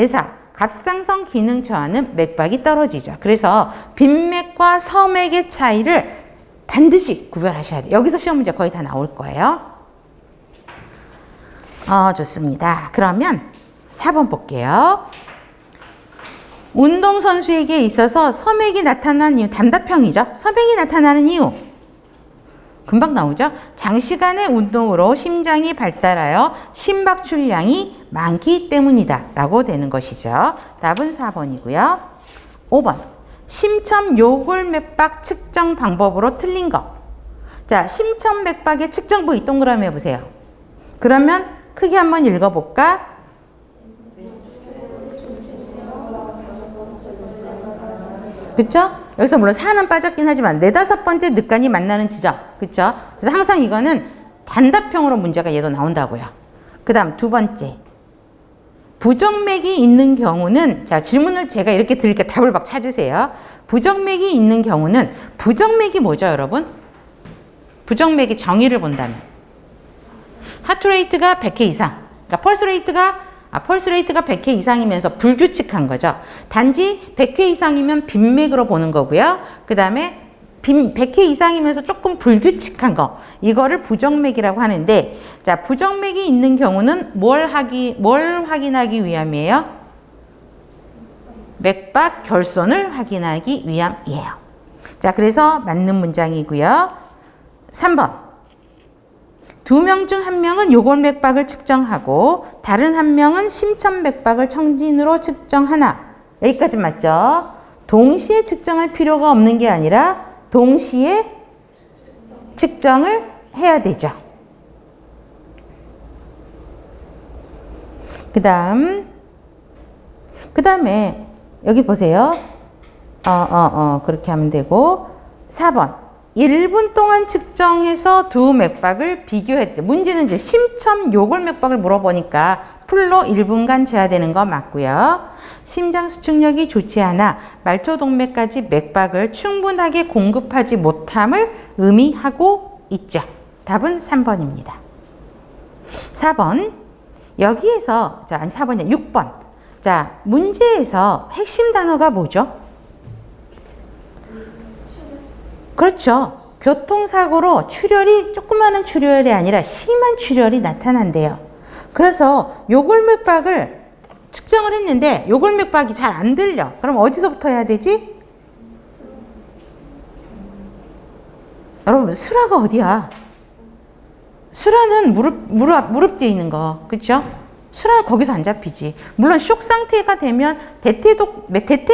S2: 갑상선 기능 저하는 맥박이 떨어지죠. 그래서 빈맥과 섬맥의 차이를 반드시 구별하셔야 돼요. 여기서 시험 문제 거의 다 나올 거예요. 좋습니다. 그러면 4번 볼게요. 운동선수에게 있어서 섬액이 나타난 이유, 단답형이죠. 섬액이 나타나는 이유. 금방 나오죠. 장시간의 운동으로 심장이 발달하여 심박출량이 많기 때문이다 라고 되는 것이죠. 답은 4번이고요. 5번. 심천요골맥박 측정 방법으로 틀린 거. 자, 심천맥박의 측정 부위 동그라미 해보세요. 그러면 크게 한번 읽어볼까? 그쵸? 여기서 물론 4는 빠졌긴 하지만 네다섯 번째 늑간이 만나는 지점. 그쵸? 그래서 항상 이거는 단답형으로 문제가 얘도 나온다고요. 그 다음 두 번째. 부정맥이 있는 경우는, 자, 질문을 제가 이렇게 드릴게요. 답을 막 찾으세요. 부정맥이 있는 경우는, 부정맥이 뭐죠, 여러분? 부정맥의 정의를 본다면. 하트레이트가 100회 이상. 그러니까 펄스레이트가 100회 이상이면서 불규칙한 거죠. 단지 100회 이상이면 빈맥으로 보는 거고요. 그 다음에 100회 이상이면서 조금 불규칙한 거, 이거를 부정맥이라고 하는데, 자, 부정맥이 있는 경우는 뭘 확인하기 위함이에요? 맥박 결손을 확인하기 위함이에요. 자, 그래서 맞는 문장이고요. 3번. 두 명 중 한 명은 요골맥박을 측정하고 다른 한 명은 심천맥박을 청진으로 측정하나. 여기까지 맞죠? 동시에 측정할 필요가 없는 게 아니라 동시에 측정을 해야 되죠. 그 다음에 여기 보세요. 그렇게 하면 되고 4번. 1분 동안 측정해서 두 맥박을 비교해야 돼요. 문제는 이제 심천 요골맥박을 물어보니까 풀로 1분간 재야 되는 거 맞고요. 심장 수축력이 좋지 않아 말초동맥까지 맥박을 충분하게 공급하지 못함을 의미하고 있죠. 답은 3번입니다. 4번. 여기에서, 자, 아니 4번이야. 6번. 자, 문제에서 핵심 단어가 뭐죠? 그렇죠. 교통사고로 출혈이 조그마한 출혈이 아니라 심한 출혈이 나타난대요. 그래서 요골맥박을 측정을 했는데 요골맥박이 잘 안 들려. 그럼 어디서부터 해야 되지? 여러분, 수라가 어디야? 수라는 무릎 뒤에 있는 거. 그렇죠? 수라는 거기서 안 잡히지. 물론 쇼크 상태가 되면 대퇴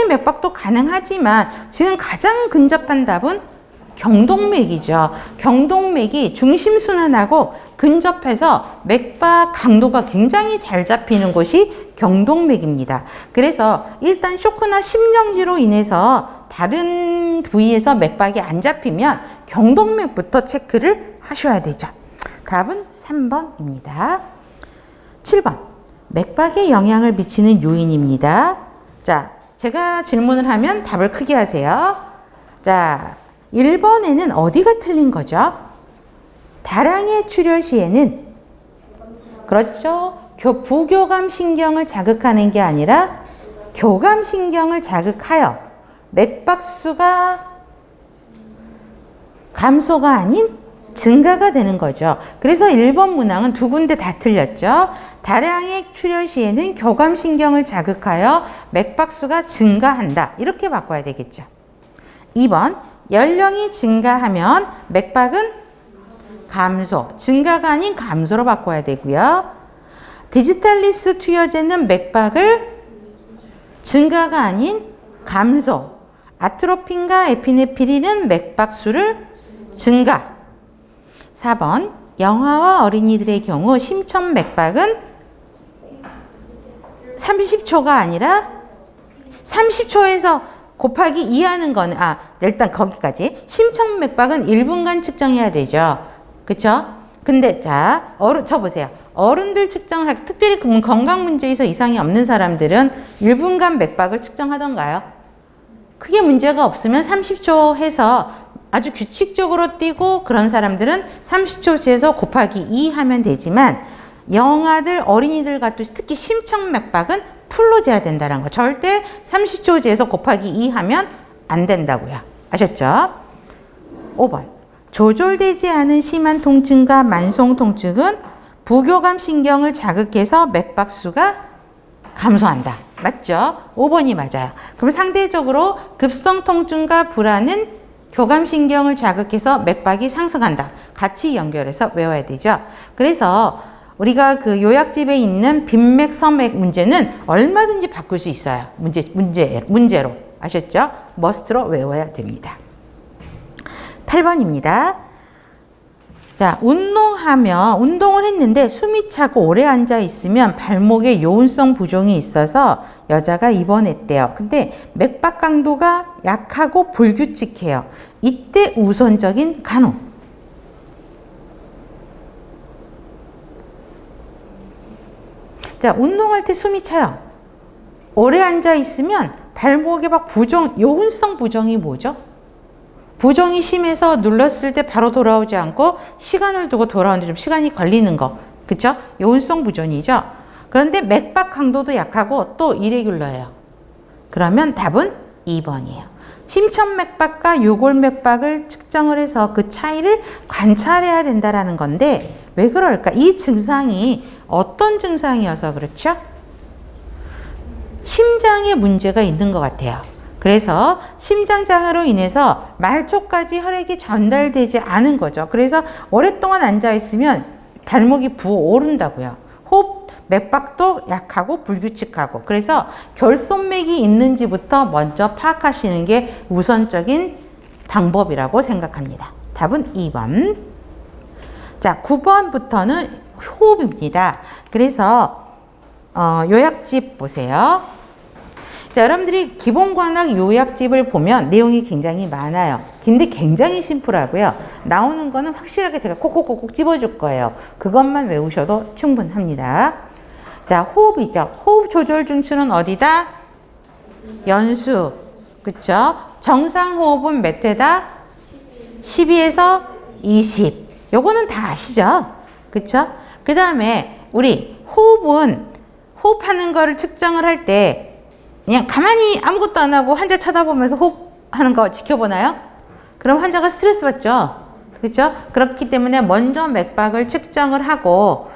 S2: 맥박도 가능하지만 지금 가장 근접한 답은 경동맥이죠. 경동맥이 중심순환하고 근접해서 맥박 강도가 굉장히 잘 잡히는 곳이 경동맥입니다. 그래서 일단 쇼크나 심정지로 인해서 다른 부위에서 맥박이 안 잡히면 경동맥부터 체크를 하셔야 되죠. 답은 3번입니다. 7번. 맥박에 영향을 미치는 요인입니다. 자, 제가 질문을 하면 답을 크게 하세요. 자, 1번에는 어디가 틀린 거죠? 다량의 출혈 시에는, 그렇죠, 부교감 신경을 자극하는 게 아니라 교감 신경을 자극하여 맥박수가 감소가 아닌 증가가 되는 거죠. 그래서 1번 문항은 두 군데 다 틀렸죠. 다량의 출혈 시에는 교감 신경을 자극하여 맥박수가 증가한다. 이렇게 바꿔야 되겠죠. 2번. 연령이 증가하면 맥박은 감소, 증가가 아닌 감소로 바꿔야 되고요. 디지탈리스 투여제는 맥박을 증가가 아닌 감소, 아트로핀과 에피네프린은 맥박수를 증가. 4번. 영아와 어린이들의 경우 심천 맥박은 30초가 아니라 30초에서 곱하기 2 하는 거는, 일단 거기까지. 심천 맥박은 1분간 측정해야 되죠. 그쵸? 근데, 자, 쳐보세요. 어른들 측정할, 특별히 건강 문제에서 이상이 없는 사람들은 1분간 맥박을 측정하던가요? 크게 문제가 없으면 30초 해서 아주 규칙적으로 뛰고 그런 사람들은 30초 재서 곱하기 2 하면 되지만, 영아들, 어린이들 같은 특히 심천 맥박은 풀로 재야 된다는 거. 절대 30초 재서 곱하기 2 하면 안 된다고요. 아셨죠? 5번. 조절되지 않은 심한 통증과 만성 통증은 부교감 신경을 자극해서 맥박수가 감소한다. 맞죠? 5번이 맞아요. 그럼 상대적으로 급성 통증과 불안은 교감 신경을 자극해서 맥박이 상승한다. 같이 연결해서 외워야 되죠. 그래서 우리가 그 요약집에 있는 빈맥, 서맥 문제는 얼마든지 바꿀 수 있어요. 문제로. 아셨죠? 머스트로 외워야 됩니다. 8번입니다. 자, 운동을 했는데 숨이 차고 오래 앉아 있으면 발목에 요운성 부종이 있어서 여자가 입원했대요. 근데 맥박 강도가 약하고 불규칙해요. 이때 우선적인 간호. 자, 운동할 때 숨이 차요. 오래 앉아 있으면 발목에 막 요운성 부종이 뭐죠? 부종이 심해서 눌렀을 때 바로 돌아오지 않고 시간을 두고 돌아오는데 좀 시간이 걸리는 거. 그쵸? 요운성 부종이죠. 그런데 맥박 강도도 약하고 또 이레귤러예요. 그러면 답은 2번이에요. 심천맥박과 요골맥박을 측정을 해서 그 차이를 관찰해야 된다라는 건데 왜 그럴까? 이 증상이 어떤 증상이어서 그렇죠? 심장에 문제가 있는 것 같아요. 그래서 심장장애로 인해서 말초까지 혈액이 전달되지 않은 거죠. 그래서 오랫동안 앉아있으면 발목이 부어오른다고요. 호흡, 맥박도 약하고 불규칙하고. 그래서 결손맥이 있는지부터 먼저 파악하시는 게 우선적인 방법이라고 생각합니다. 답은 2번. 자, 9번부터는 호흡입니다. 그래서 요약집 보세요. 자, 여러분들이 기본관학 요약집을 보면 내용이 굉장히 많아요. 근데 굉장히 심플하고요. 나오는 거는 확실하게 제가 콕콕콕콕 집어줄 거예요. 그것만 외우셔도 충분합니다. 자, 호흡이죠. 호흡 조절 중추는 어디다? 연수. 그쵸? 정상 호흡은 몇 회다? 12에서 20. 요거는 다 아시죠? 그쵸? 그 다음에 우리 호흡하는 거를 측정을 할 때 그냥 가만히 아무것도 안 하고 환자 쳐다보면서 호흡하는 거 지켜보나요? 그럼 환자가 스트레스 받죠? 그렇죠? 그렇기 때문에 먼저 맥박을 측정하고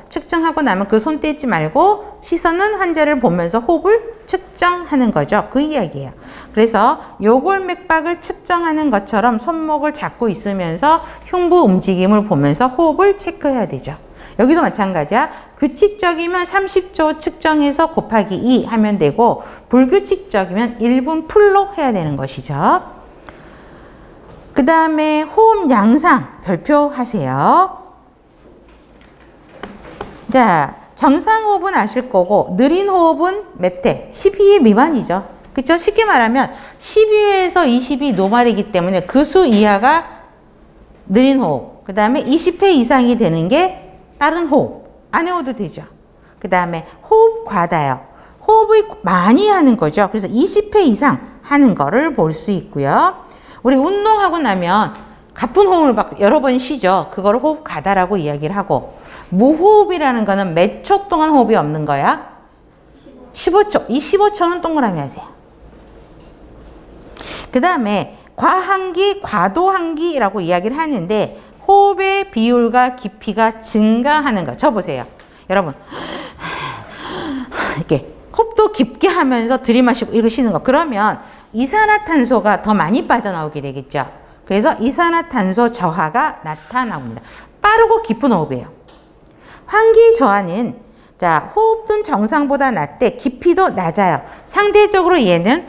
S2: 나면 그 손 떼지 말고 시선은 환자를 보면서 호흡을 측정하는 거죠. 그 이야기예요. 그래서 요골맥박을 측정하는 것처럼 손목을 잡고 있으면서 흉부 움직임을 보면서 호흡을 체크해야 되죠. 여기도 마찬가지야. 규칙적이면 30초 측정해서 곱하기 2 하면 되고 불규칙적이면 1분 풀로 해야 되는 것이죠. 그 다음에 호흡 양상 별표하세요. 자, 정상 호흡은 아실 거고 느린 호흡은 몇 회? 12회 미만이죠. 그쵸? 쉽게 말하면 12회에서 20이 노말이기 때문에 그 수 이하가 느린 호흡. 그 다음에 20회 이상이 되는 게 빠른 호흡. 안 해도 되죠. 그 다음에 호흡 과다요. 호흡을 많이 하는 거죠. 그래서 20회 이상 하는 거를 볼 수 있고요. 우리 운동하고 나면 가쁜 호흡을 막 여러 번 쉬죠. 그거를 호흡 과다라고 이야기를 하고 무호흡이라는 거는 몇 초 동안 호흡이 없는 거야? 15초. 이 15초는 동그라미 하세요. 그 다음에 과한기, 과도한기라고 이야기를 하는데 호흡의 비율과 깊이가 증가하는 거. 저 보세요. 여러분. 이렇게 호흡도 깊게 하면서 들이마시고 이렇게 쉬는 거. 그러면 이산화탄소가 더 많이 빠져나오게 되겠죠. 그래서 이산화탄소 저하가 나타납니다. 빠르고 깊은 호흡이에요. 환기 저하는 자, 호흡은 정상보다 낮대 깊이도 낮아요. 상대적으로 얘는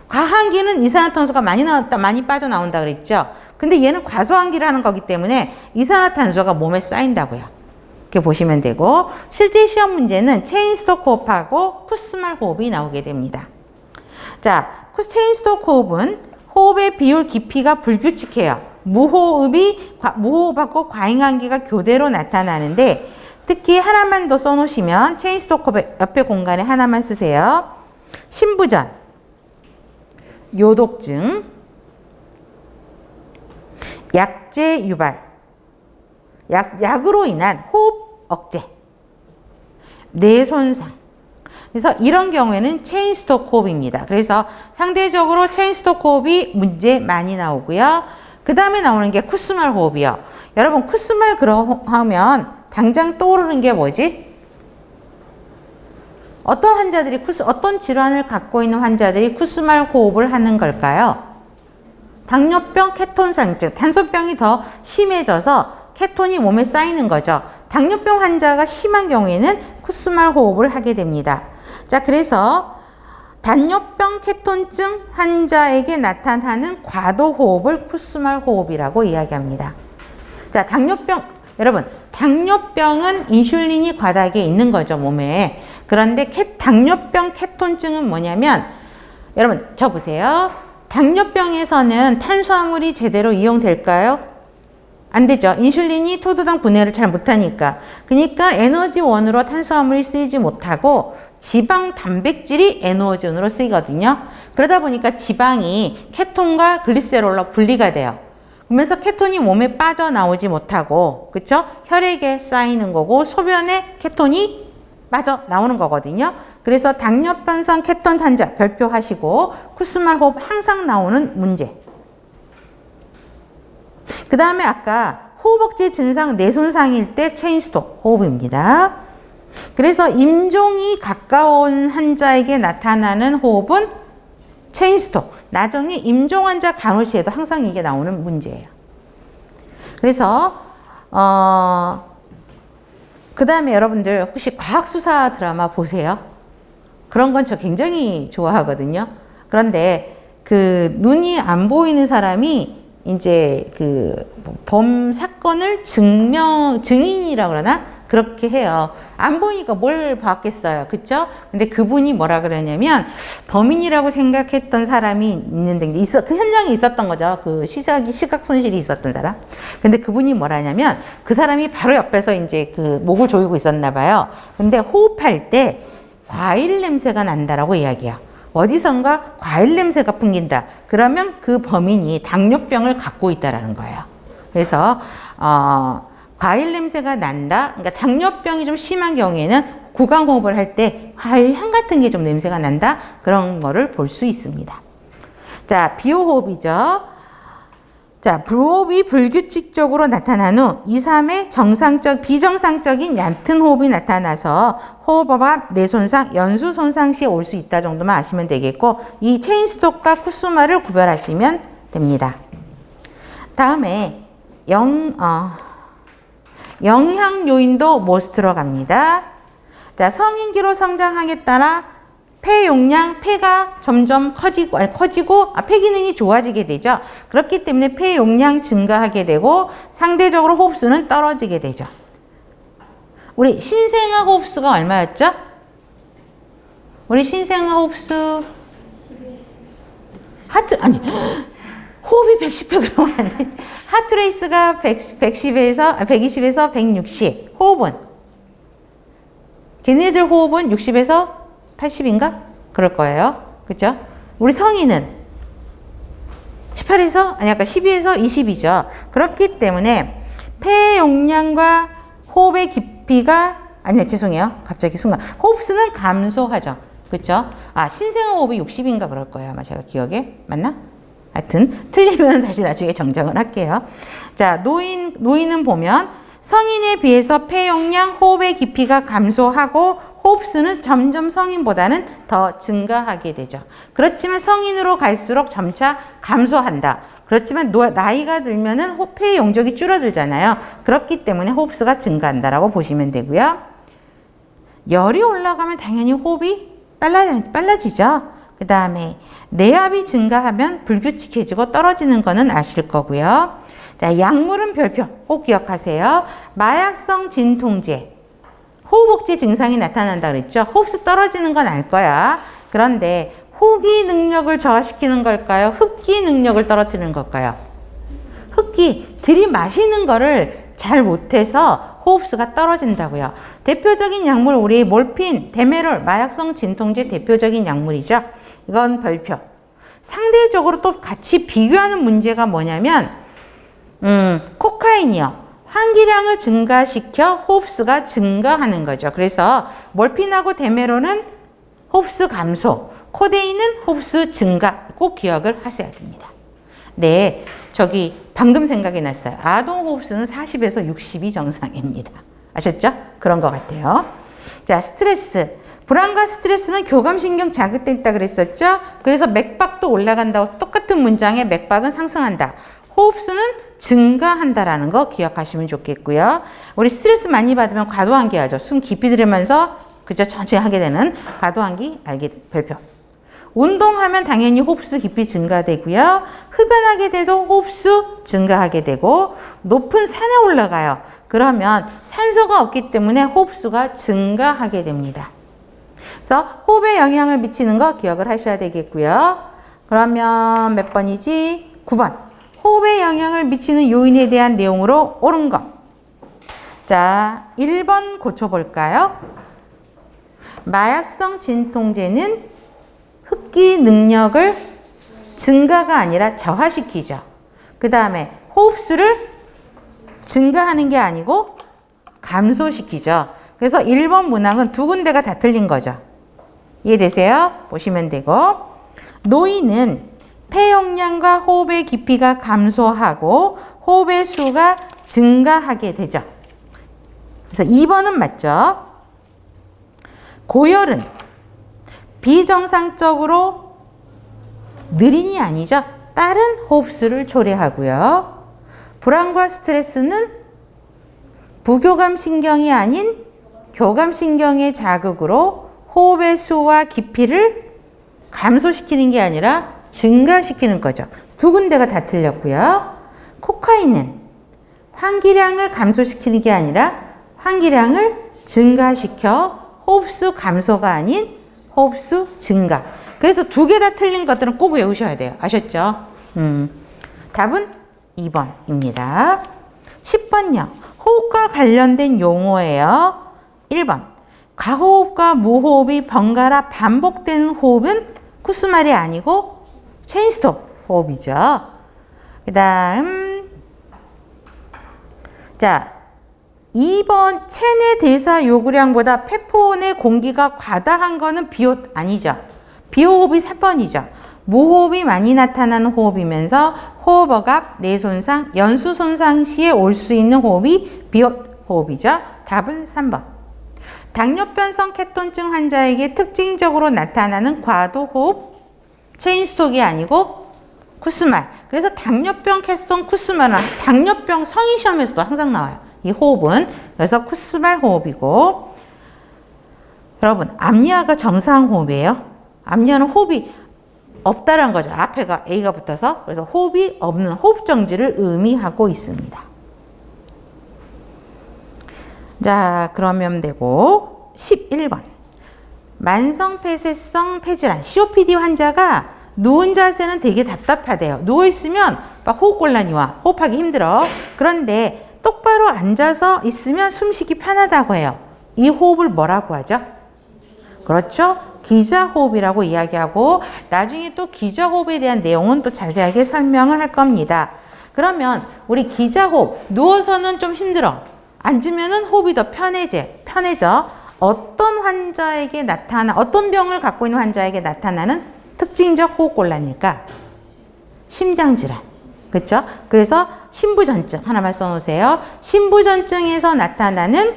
S2: 과한기는 이산화탄소가 많이 빠져나온다 그랬죠. 근데 얘는 과소한기라는 거기 때문에 이산화탄소가 몸에 쌓인다고요. 이렇게 보시면 되고 실제 시험 문제는 체인스톡 호흡하고 쿠스말 호흡이 나오게 됩니다. 자, 체인스톡 호흡은 호흡의 비율 깊이가 불규칙해요. 무호흡하고 과잉한기가 교대로 나타나는데 특히 하나만 더 써놓으시면 체인스톡 호흡 옆에 공간에 하나만 쓰세요. 심부전, 요독증, 약제 유발, 약으로 인한 호흡 억제, 뇌 손상. 그래서 이런 경우에는 체인스톡 호흡입니다. 그래서 상대적으로 체인스톡 호흡이 문제 많이 나오고요. 그 다음에 나오는 게 쿠스말 호흡이요. 여러분 쿠스말 하면 당장 떠오르는 게 뭐지? 어떤 질환을 갖고 있는 환자들이 쿠스말 호흡을 하는 걸까요? 당뇨병, 케톤상증, 탄소병이 더 심해져서 케톤이 몸에 쌓이는 거죠. 당뇨병 환자가 심한 경우에는 쿠스말 호흡을 하게 됩니다. 자, 그래서 당뇨병 케톤증 환자에게 나타나는 과도 호흡을 쿠스말 호흡이라고 이야기합니다. 자, 여러분, 당뇨병은 인슐린이 과다하게 있는 거죠, 몸에. 그런데 당뇨병 케톤증은 뭐냐면, 여러분, 저 보세요. 당뇨병에서는 탄수화물이 제대로 이용될까요? 안 되죠. 인슐린이 토두당 분해를 잘 못하니까. 그러니까 에너지원으로 탄수화물이 쓰이지 못하고 지방, 단백질이 에너지원으로 쓰이거든요. 그러다 보니까 지방이 케톤과 글리세롤로 분리가 돼요. 그러면서 케톤이 몸에 빠져나오지 못하고, 그쵸? 혈액에 쌓이는 거고, 소변에 케톤이 빠져나오는 거거든요. 그래서 당뇨병성 케톤 환자 별표하시고, 쿠스말 호흡 항상 나오는 문제. 그 다음에 아까 호흡억제 증상 뇌손상일 때 체인스톡 호흡입니다. 그래서 임종이 가까운 환자에게 나타나는 호흡은 체인스톡. 나중에 임종 환자 간호시에도 항상 이게 나오는 문제예요. 그래서 그 다음에 여러분들 혹시 과학수사 드라마 보세요? 그런 건 저 굉장히 좋아하거든요. 그런데 그 눈이 안 보이는 사람이 이제 그 범 사건을 증인이라고 그러나? 그렇게 해요. 안 보이니까 뭘 봤겠어요. 그쵸? 근데 그분이 뭐라 그러냐면, 범인이라고 생각했던 사람이 있는데, 그 현장에 있었던 거죠. 그 시각 손실이 있었던 사람. 근데 그분이 뭐라냐면, 그 사람이 바로 옆에서 이제 그 목을 조이고 있었나 봐요. 근데 호흡할 때 과일 냄새가 난다라고 이야기해요. 어디선가 과일 냄새가 풍긴다. 그러면 그 범인이 당뇨병을 갖고 있다라는 거예요. 그래서, 과일 냄새가 난다. 그러니까 당뇨병이 좀 심한 경우에는 구강호흡을 할 때 과일 향 같은 게 좀 냄새가 난다. 그런 거를 볼 수 있습니다. 자, 비호흡이죠. 자, 호흡이 불규칙적으로 나타난 후 2, 3회 비정상적인 얕은 호흡이 나타나서 호흡압, 뇌손상, 연수 손상 시에 올 수 있다 정도만 아시면 되겠고, 이 체인스톡과 쿠스마를 구별하시면 됩니다. 다음에 영향 요인도 못스 들어갑니다. 자, 성인기로 성장하기에 따라 폐 용량, 폐가 점점 커지고 폐 기능이 좋아지게 되죠. 그렇기 때문에 폐 용량 증가하게 되고 상대적으로 호흡수는 떨어지게 되죠. 우리 신생아 호흡수가 얼마였죠? 우리 신생아 호흡수 호흡이 110회 그러면 안 돼. 하트레이스가 120에서 160. 호흡은? 걔네들 호흡은 60에서 80인가? 그럴 거예요. 그죠? 우리 성인은 12에서 20이죠. 그렇기 때문에 폐 용량과 호흡의 깊이가, 갑자기 순간. 호흡수는 감소하죠. 그죠? 신생아 호흡이 60인가 그럴 거예요. 아마 제가 기억에. 맞나? 하여튼 틀리면 다시 나중에 정정을 할게요. 자, 노인은 보면 성인에 비해서 폐 용량, 호흡의 깊이가 감소하고 호흡수는 점점 성인보다는 더 증가하게 되죠. 그렇지만 성인으로 갈수록 점차 감소한다. 그렇지만 나이가 들면은 폐 용적이 줄어들잖아요. 그렇기 때문에 호흡수가 증가한다라고 보시면 되고요. 열이 올라가면 당연히 호흡이 빨라지죠. 그 다음에 내압이 증가하면 불규칙해지고 떨어지는 거는 아실 거고요. 자, 약물은 별표 꼭 기억하세요. 마약성 진통제, 호흡억제 증상이 나타난다 그랬죠. 호흡수 떨어지는 건 알 거야. 그런데 호기 능력을 저하시키는 걸까요? 흡기 능력을 떨어뜨리는 걸까요? 흡기, 들이마시는 거를 잘 못해서 호흡수가 떨어진다고요. 대표적인 약물 우리 몰핀, 데메롤, 마약성 진통제 대표적인 약물이죠. 이건 별표. 상대적으로 또 같이 비교하는 문제가 뭐냐면 코카인이요. 환기량을 증가시켜 호흡수가 증가하는 거죠. 그래서 몰핀하고 데메롤은 호흡수 감소, 코데인은 호흡수 증가. 꼭 기억을 하셔야 됩니다. 네, 방금 생각이 났어요. 아동 호흡수는 40에서 60이 정상입니다. 아셨죠? 그런 것 같아요. 자, 스트레스. 불안과 스트레스는 교감신경 자극됐다 그랬었죠? 그래서 맥박도 올라간다고, 똑같은 문장에 맥박은 상승한다. 호흡수는 증가한다라는 거 기억하시면 좋겠고요. 우리 스트레스 많이 받으면 과도환기 하죠. 숨 깊이 들이면서, 그죠? 천천히 하게 되는 과도환기 별표. 운동하면 당연히 호흡수 깊이 증가되고요. 흡연하게 돼도 호흡수 증가하게 되고 높은 산에 올라가요. 그러면 산소가 없기 때문에 호흡수가 증가하게 됩니다. 그래서 호흡에 영향을 미치는 거 기억을 하셔야 되겠고요. 그러면 몇 번이지? 9번. 호흡에 영향을 미치는 요인에 대한 내용으로 옳은 것. 자, 1번 고쳐볼까요? 마약성 진통제는 흡기 능력을 증가가 아니라 저하시키죠. 그 다음에 호흡수를 증가하는 게 아니고 감소시키죠. 그래서 1번 문항은 두 군데가 다 틀린 거죠. 이해되세요? 보시면 되고, 노인은 폐용량과 호흡의 깊이가 감소하고 호흡의 수가 증가하게 되죠. 그래서 2번은 맞죠. 고열은 비정상적으로 느린이 아니죠. 빠른 호흡수를 초래하고요. 불안과 스트레스는 부교감 신경이 아닌 교감 신경의 자극으로 호흡의 수와 깊이를 감소시키는 게 아니라 증가시키는 거죠. 두 군데가 다 틀렸고요. 코카인은 환기량을 감소시키는 게 아니라 환기량을 증가시켜 호흡수 감소가 아닌 호흡수 증가. 그래서 두 개 다 틀린 것들은 꼭 외우셔야 돼요. 아셨죠? 답은 2번입니다. 10번요. 호흡과 관련된 용어예요. 1번. 과호흡과 무호흡이 번갈아 반복되는 호흡은 쿠스말이 아니고 체인스톱 호흡이죠. 그 다음, 자, 2번 체내 대사 요구량보다 폐포원의 공기가 과다한 거는 비호흡 아니죠. 비호흡이 4번이죠. 무호흡이 많이 나타나는 호흡이면서 호흡어갑, 뇌손상, 연수 손상 시에 올 수 있는 호흡이 비호흡 호흡이죠. 답은 3번. 당뇨병성 케톤증 환자에게 특징적으로 나타나는 과도 호흡, 체인스톡이 아니고 쿠스말. 그래서 당뇨병 케톤 쿠스말은 당뇨병 성인 시험에서도 항상 나와요. 이 호흡은. 그래서 쿠스말 호흡이고, 여러분 압니아가 정상 호흡이에요. 압니아는 호흡이 없다란 거죠. 앞에가 A가 붙어서. 그래서 호흡이 없는 호흡 정지를 의미하고 있습니다. 자, 그러면 되고 11번. 만성 폐쇄성 폐질환 COPD 환자가 누운 자세는 되게 답답하대요. 누워있으면 막 호흡곤란이 와. 호흡하기 힘들어. 그런데 똑바로 앉아서 있으면 숨쉬기 편하다고 해요. 이 호흡을 뭐라고 하죠? 그렇죠? 기자호흡이라고 이야기하고, 나중에 또 기자호흡에 대한 내용은 또 자세하게 설명을 할 겁니다. 그러면 우리 기자호흡, 누워서는 좀 힘들어. 앉으면은 호흡이 더 편해져. 어떤 환자에게 어떤 병을 갖고 있는 환자에게 나타나는 특징적 호흡곤란일까? 심장질환. 그렇죠? 그래서 심부전증 하나만 써놓으세요. 심부전증에서 나타나는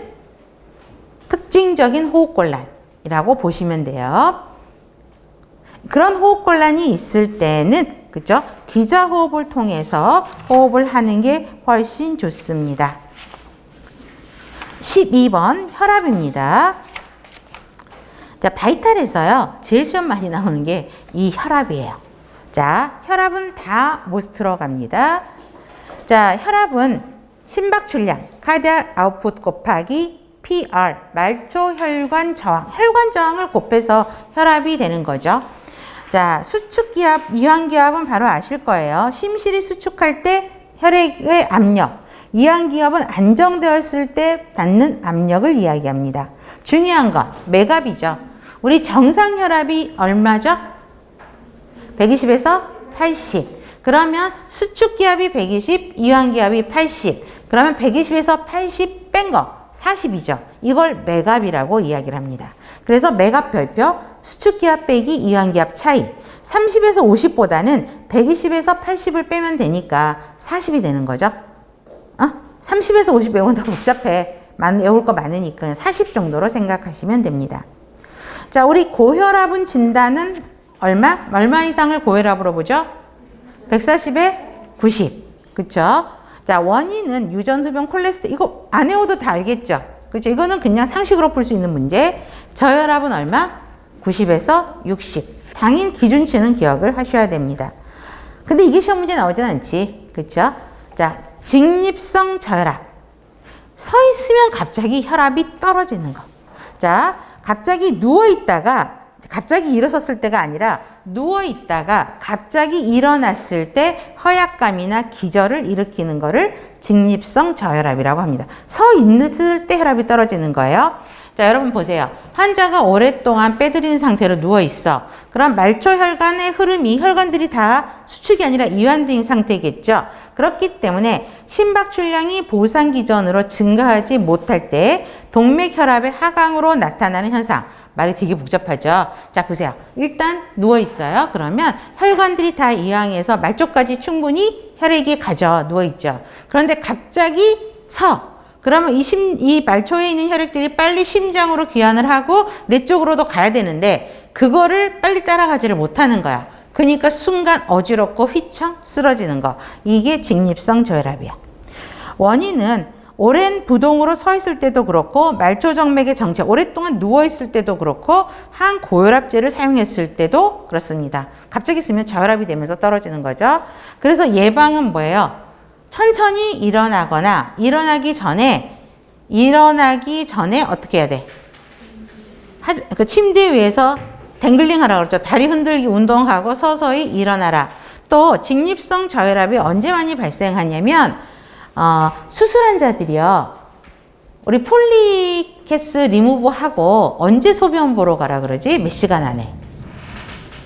S2: 특징적인 호흡곤란이라고 보시면 돼요. 그런 호흡곤란이 있을 때는, 그렇죠? 기자호흡을 통해서 호흡을 하는 게 훨씬 좋습니다. 12번 혈압입니다. 자, 바이탈에서요, 제일 시험 많이 나오는 게 이 혈압이에요. 자, 혈압은 다 못 들어갑니다. 자, 혈압은 심박출량, 카디악 아웃풋 곱하기 PR, 말초 혈관 저항, 혈관 저항을 곱해서 혈압이 되는 거죠. 자, 수축기압, 이완기압은 바로 아실 거예요. 심실이 수축할 때 혈액의 압력, 이완기압은 안정되었을 때 닿는 압력을 이야기합니다. 중요한 건 맥압이죠. 우리 정상 혈압이 얼마죠? 120에서 80. 그러면 수축기압이 120, 이완기압이 80. 그러면 120에서 80 뺀 거 40이죠. 이걸 맥압이라고 이야기를 합니다. 그래서 맥압 별표, 수축기압 빼기 이완기압 차이. 30에서 50보다는 120에서 80을 빼면 되니까 40이 되는 거죠. 30에서 50 빼면 더 복잡해. 외울 거 많으니까 40 정도로 생각하시면 됩니다. 자, 우리 고혈압은 진단은 얼마 이상을 고혈압으로 보죠? 140에 90. 그쵸? 자, 원인은 유전흡연 콜레스테롤. 이거 안 외워도 다 알겠죠? 그쵸? 이거는 그냥 상식으로 풀 수 있는 문제. 저혈압은 얼마? 90에서 60. 당일 기준치는 기억을 하셔야 됩니다. 근데 이게 시험 문제 나오진 않지. 그쵸? 자, 직립성 저혈압. 서 있으면 갑자기 혈압이 떨어지는 거. 자, 갑자기 누워있다가, 갑자기 일어섰을 때가 아니라 누워있다가 갑자기 일어났을 때 허약감이나 기절을 일으키는 거를 직립성 저혈압이라고 합니다. 서 있을 때 혈압이 떨어지는 거예요. 자, 여러분 보세요. 환자가 오랫동안 빼드린 상태로 누워있어. 그럼 말초혈관의 흐름이 혈관들이 다 수축이 아니라 이완된 상태겠죠. 그렇기 때문에 심박출량이 보상기전으로 증가하지 못할 때 동맥혈압의 하강으로 나타나는 현상. 말이 되게 복잡하죠. 자, 보세요. 일단 누워있어요. 그러면 혈관들이 다 이완해서 말초까지 충분히 혈액이 가져 누워있죠. 그런데 갑자기 서. 그러면 이 말초에 있는 혈액들이 빨리 심장으로 귀환을 하고 내 쪽으로도 가야 되는데 그거를 빨리 따라가지를 못하는 거야. 그러니까 순간 어지럽고 휘청 쓰러지는 거. 이게 직립성 저혈압이야. 원인은 오랜 부동으로 서 있을 때도 그렇고 말초정맥의 정체, 오랫동안 누워 있을 때도 그렇고 항고혈압제를 사용했을 때도 그렇습니다. 갑자기 쓰면 저혈압이 되면서 떨어지는 거죠. 그래서 예방은 뭐예요? 천천히 일어나거나 일어나기 전에 어떻게 해야 돼? 그 침대 위에서 댕글링 하라고 그러죠. 다리 흔들기 운동하고 서서히 일어나라. 또 직립성 저혈압이 언제 많이 발생하냐면 수술 환자들이요. 우리 폴리캐스 리무브 하고 언제 소변 보러 가라 그러지? 몇 시간 안에?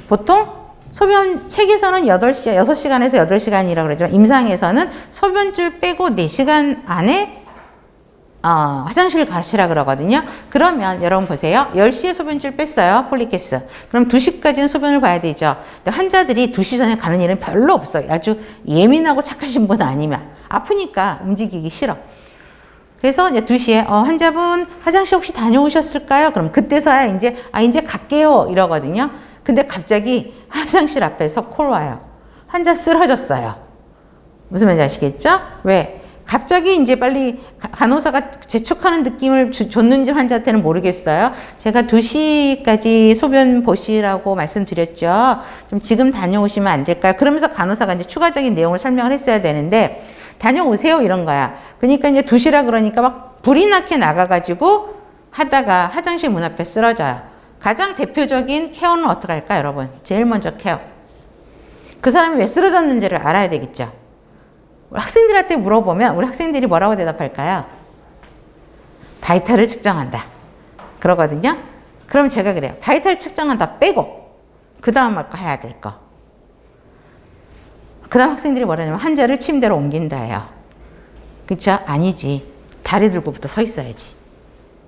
S2: 보통 소변 책에서는 6시간에서 8시간이라고 그러지만 임상에서는 소변줄 빼고 4시간 안에 화장실 가시라 그러거든요. 그러면 여러분 보세요. 10시에 소변줄 뺐어요. 폴리캐스. 그럼 2시까지는 소변을 봐야 되죠. 근데 환자들이 2시 전에 가는 일은 별로 없어요. 아주 예민하고 착하신 분 아니면. 아프니까 움직이기 싫어. 그래서 이제 2시에 환자분 화장실 혹시 다녀오셨을까요? 그럼 그때서야 이제 갈게요 이러거든요. 근데 갑자기 화장실 앞에서 콜 와요. 환자 쓰러졌어요. 무슨 말인지 아시겠죠? 왜? 갑자기 이제 빨리 간호사가 재촉하는 느낌을 줬는지 환자한테는 모르겠어요. 제가 2시까지 소변 보시라고 말씀드렸죠. 좀 지금 다녀오시면 안 될까요? 그러면서 간호사가 이제 추가적인 내용을 설명을 했어야 되는데 다녀오세요 이런 거야. 그러니까 이제 2시라 그러니까 막 불이 나게 나가가지고 하다가 화장실 문 앞에 쓰러져요. 가장 대표적인 케어는 어떻게 할까 여러분? 제일 먼저 케어. 그 사람이 왜 쓰러졌는지를 알아야 되겠죠. 우리 학생들한테 물어보면 우리 학생들이 뭐라고 대답할까요? 바이탈을 측정한다. 그러거든요. 그럼 제가 그래요. 바이탈 측정한다 빼고 그 다음 할 거 해야 될 거. 그 다음 학생들이 뭐라냐면 환자를 침대로 옮긴다예요. 그쵸? 아니지. 다리 들고부터 서 있어야지.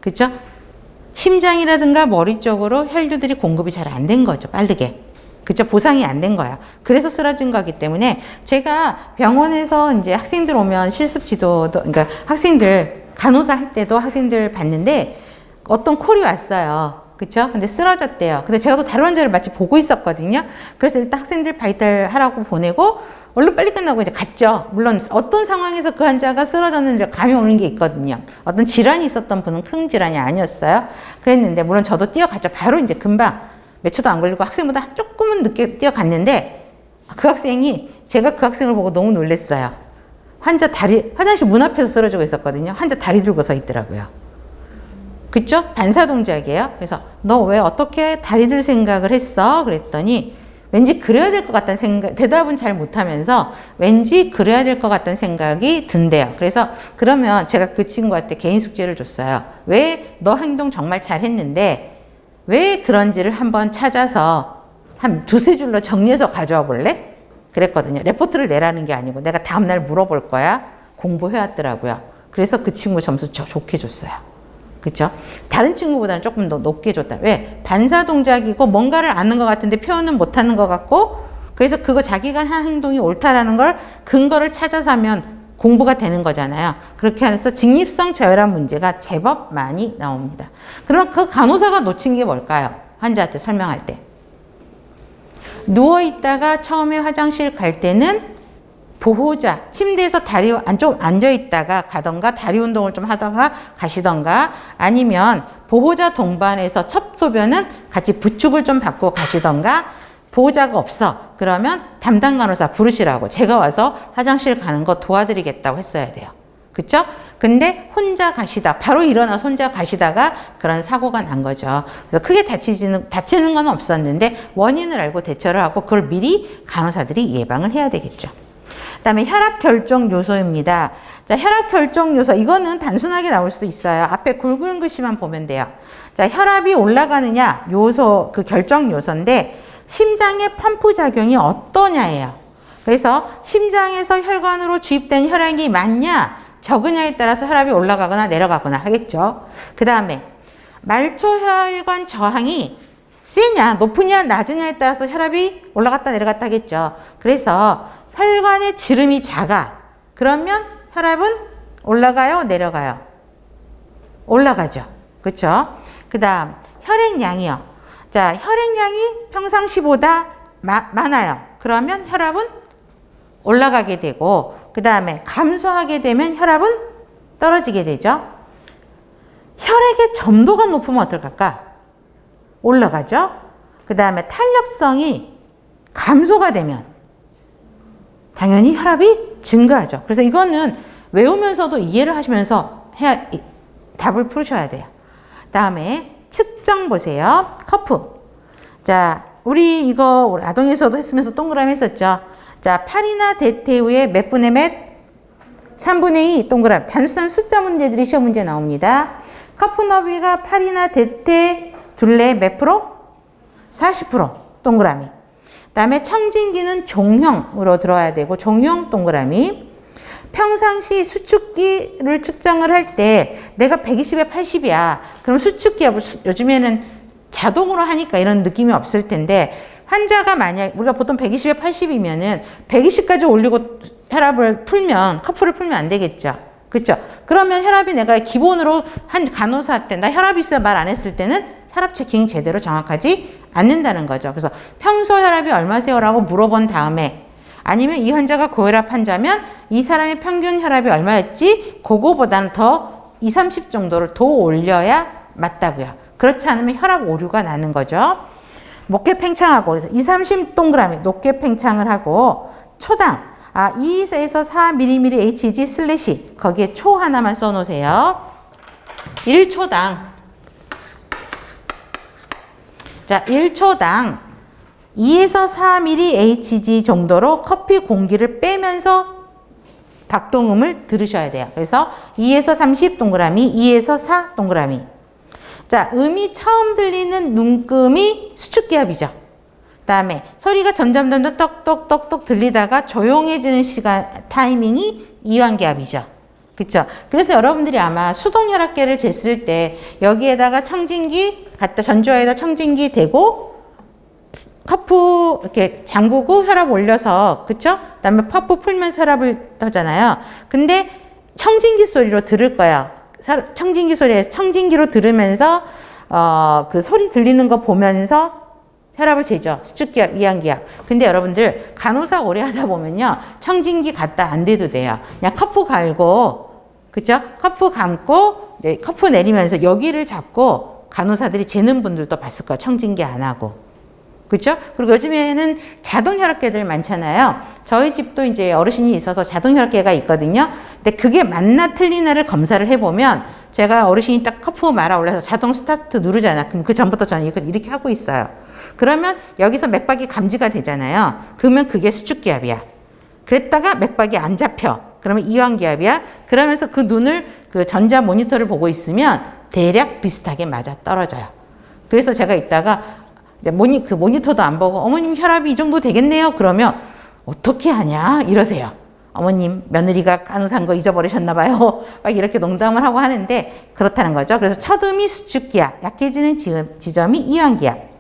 S2: 그쵸? 심장이라든가 머리 쪽으로 혈류들이 공급이 잘 안 된 거죠. 빠르게. 그쵸? 보상이 안 된 거야. 그래서 쓰러진 거기 때문에 제가 병원에서 이제 학생들 오면 실습 지도도, 그러니까 학생들, 간호사 할 때도 학생들 봤는데 어떤 콜이 왔어요. 그쵸? 근데 쓰러졌대요. 근데 제가 또 다른 환자를 마치 보고 있었거든요. 그래서 일단 학생들 바이탈 하라고 보내고 얼른 빨리 끝나고 이제 갔죠. 물론 어떤 상황에서 그 환자가 쓰러졌는지 감이 오는 게 있거든요. 어떤 질환이 있었던 분은 큰 질환이 아니었어요. 그랬는데 물론 저도 뛰어갔죠. 바로 이제 금방 몇 초도 안 걸리고 학생보다 조금은 늦게 뛰어갔는데 그 학생이 제가 그 학생을 보고 너무 놀랐어요. 화장실 문 앞에서 쓰러지고 있었거든요. 환자 다리 들고 서 있더라고요. 그쵸? 반사 동작이에요. 그래서 너 왜 어떻게 다리 들 생각을 했어? 그랬더니 왠지 그래야 될 것 같다는 생각, 대답은 잘 못하면서 왠지 그래야 될 것 같다는 생각이 든대요. 그래서 그러면 제가 그 친구한테 개인 숙제를 줬어요. 왜 너 행동 정말 잘했는데 왜 그런지를 한번 찾아서 한 2-3줄로 정리해서 가져와 볼래? 그랬거든요. 레포트를 내라는 게 아니고 내가 다음날 물어볼 거야. 공부해왔더라고요. 그래서 그 친구 점수 좋게 줬어요. 그쵸? 다른 친구보다는 조금 더 높게 줬다. 왜? 반사 동작이고 뭔가를 아는 것 같은데 표현은 못하는 것 같고 그래서 그거 자기가 한 행동이 옳다라는 걸 근거를 찾아서 하면 공부가 되는 거잖아요. 그렇게 해서 직립성 저혈압 문제가 제법 많이 나옵니다. 그럼 그 간호사가 놓친 게 뭘까요? 환자한테 설명할 때. 누워있다가 처음에 화장실 갈 때는 보호자, 침대에서 다리 좀 앉아있다가 가던가 다리 운동을 좀 하다가 가시던가 아니면 보호자 동반해서 첫 소변은 같이 부축을 좀 받고 가시던가 보호자가 없어. 그러면 담당 간호사 부르시라고 제가 와서 화장실 가는 거 도와드리겠다고 했어야 돼요. 그쵸? 근데 혼자 가시다, 바로 일어나서 혼자 가시다가 그런 사고가 난 거죠. 그래서 크게 다치는 건 없었는데 원인을 알고 대처를 하고 그걸 미리 간호사들이 예방을 해야 되겠죠. 그다음에 혈압 결정 요소입니다. 자, 혈압 결정 요소 이거는 단순하게 나올 수도 있어요. 앞에 굵은 글씨만 보면 돼요. 자, 혈압이 올라가느냐 요소 그 결정 요소인데 심장의 펌프 작용이 어떠냐예요. 그래서 심장에서 혈관으로 주입된 혈액이 많냐 적으냐에 따라서 혈압이 올라가거나 내려가거나 하겠죠. 그 다음에 말초혈관 저항이 세냐 높으냐 낮으냐에 따라서 혈압이 올라갔다 내려갔다 하겠죠. 그래서 혈관의 지름이 작아. 그러면 혈압은 올라가요? 내려가요? 올라가죠. 그렇죠? 그 다음 혈액량이요. 자, 혈액량이 평상시보다 많아요. 그러면 혈압은 올라가게 되고 그 다음에 감소하게 되면 혈압은 떨어지게 되죠. 혈액의 점도가 높으면 어떨까? 올라가죠. 그 다음에 탄력성이 감소가 되면 당연히 혈압이 증가하죠. 그래서 이거는 외우면서도 이해를 하시면서 답을 풀으셔야 돼요. 다음에 측정 보세요. 커프. 자, 우리 이거 아동에서도 했으면서 동그라미 했었죠. 자, 팔이나 대퇴후에 몇 분의 몇? 3분의 2 동그라미. 단순한 숫자 문제들이 시험 문제 나옵니다. 커프 너비가 팔이나 대퇴 둘레 몇 프로? 40% 동그라미. 그다음에 청진기는 종형으로 들어야 되고 종형 동그라미. 평상시 수축기를 측정을 할 때 내가 120에 80이야. 그럼 수축기 요즘에는 자동으로 하니까 이런 느낌이 없을 텐데 환자가 만약 우리가 보통 120에 80이면은 120까지 올리고 혈압을 풀면 커프를 풀면 안 되겠죠. 그렇죠? 그러면 혈압이 내가 기본으로 한 간호사 때 나 혈압 있어요 말 안 했을 때는 혈압 체킹 제대로 정확하지 않는다는 거죠. 그래서 평소 혈압이 얼마세요라고 물어본 다음에 아니면 이 환자가 고혈압 환자면 이 사람의 평균 혈압이 얼마였지? 그거보다는 더 20, 30 정도를 더 올려야 맞다고요. 그렇지 않으면 혈압 오류가 나는 거죠. 높게 팽창하고 그래서 20, 30 동그라미 높게 팽창을 하고 초당 2에서 4mm HG 슬래시 거기에 초 하나만 써놓으세요. 1초당 자 1초당 2에서 4mm HG 정도로 커피 공기를 빼면서 박동음을 들으셔야 돼요. 그래서 2에서 30 동그라미 2에서 4 동그라미. 자, 음이 처음 들리는 눈금이 수축기압이죠. 그다음에 소리가 점점 똑똑똑똑 들리다가 조용해지는 시간 타이밍이 이완기압이죠. 그렇죠? 그래서 여러분들이 아마 수동혈압계를 쟀을 때 여기에다가 청진기 갖다 전주화에다 청진기 대고 커프 이렇게 잠그고 혈압 올려서 그렇죠? 그다음에 퍼프 풀면서 혈압을 하잖아요. 근데 청진기 소리로 들을 거야. 청진기 소리에서 청진기로 들으면서 그 소리 들리는 거 보면서 혈압을 재죠. 수축기압, 이완기압. 근데 여러분들 간호사 오래 하다 보면요. 청진기 갖다 안 대도 돼요. 그냥 커프 갈고 그죠? 커프 감고 네, 커프 내리면서 여기를 잡고 간호사들이 재는 분들도 봤을 거예요. 청진기 안 하고. 그죠? 그리고 요즘에는 자동 혈압계들 많잖아요. 저희 집도 이제 어르신이 있어서 자동 혈압계가 있거든요. 근데 그게 맞나 틀리나를 검사를 해보면 제가 어르신이 딱 커프 말아 올라서 자동 스타트 누르잖아. 그럼 그 전부터 저는 이렇게 하고 있어요. 그러면 여기서 맥박이 감지가 되잖아요. 그러면 그게 수축기압이야. 그랬다가 맥박이 안 잡혀. 그러면 이완기압이야. 그러면서 그 눈을 그 전자 모니터를 보고 있으면 대략 비슷하게 맞아 떨어져요. 그래서 제가 이따가 그 모니터도 안 보고 어머님 혈압이 이 정도 되겠네요. 그러면 어떻게 하냐 이러세요. 어머님 며느리가 간호사인 거 잊어버리셨나 봐요. 막 이렇게 농담을 하고 하는데 그렇다는 거죠. 그래서 첫음이 수축기압, 약해지는 지점이 이완기압.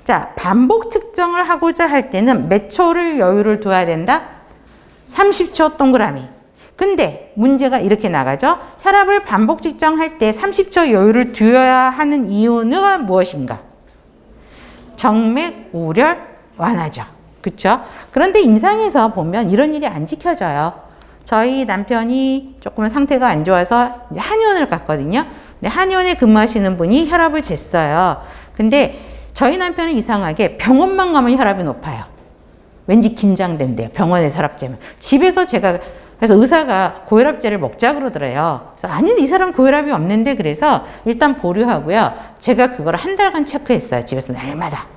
S2: 자, 반복 측정을 하고자 할 때는 몇 초를 여유를 둬야 된다? 30초 동그라미. 근데 문제가 이렇게 나가죠. 혈압을 반복 측정할 때 30초 여유를 두어야 하는 이유는 무엇인가? 정맥 우열 완화죠. 그쵸? 그런데 임상에서 보면 이런 일이 안 지켜져요. 저희 남편이 조금 상태가 안 좋아서 한의원을 갔거든요. 근데 한의원에 근무하시는 분이 혈압을 쟀어요. 근데 저희 남편은 이상하게 병원만 가면 혈압이 높아요. 왠지 긴장된대요. 병원에서 혈압 재면. 집에서 제가 그래서 의사가 고혈압제를 먹자 그러더래요. 그래서 아니 이 사람 고혈압이 없는데 그래서 일단 보류하고요. 제가 그걸 한 달간 체크했어요. 집에서 날마다.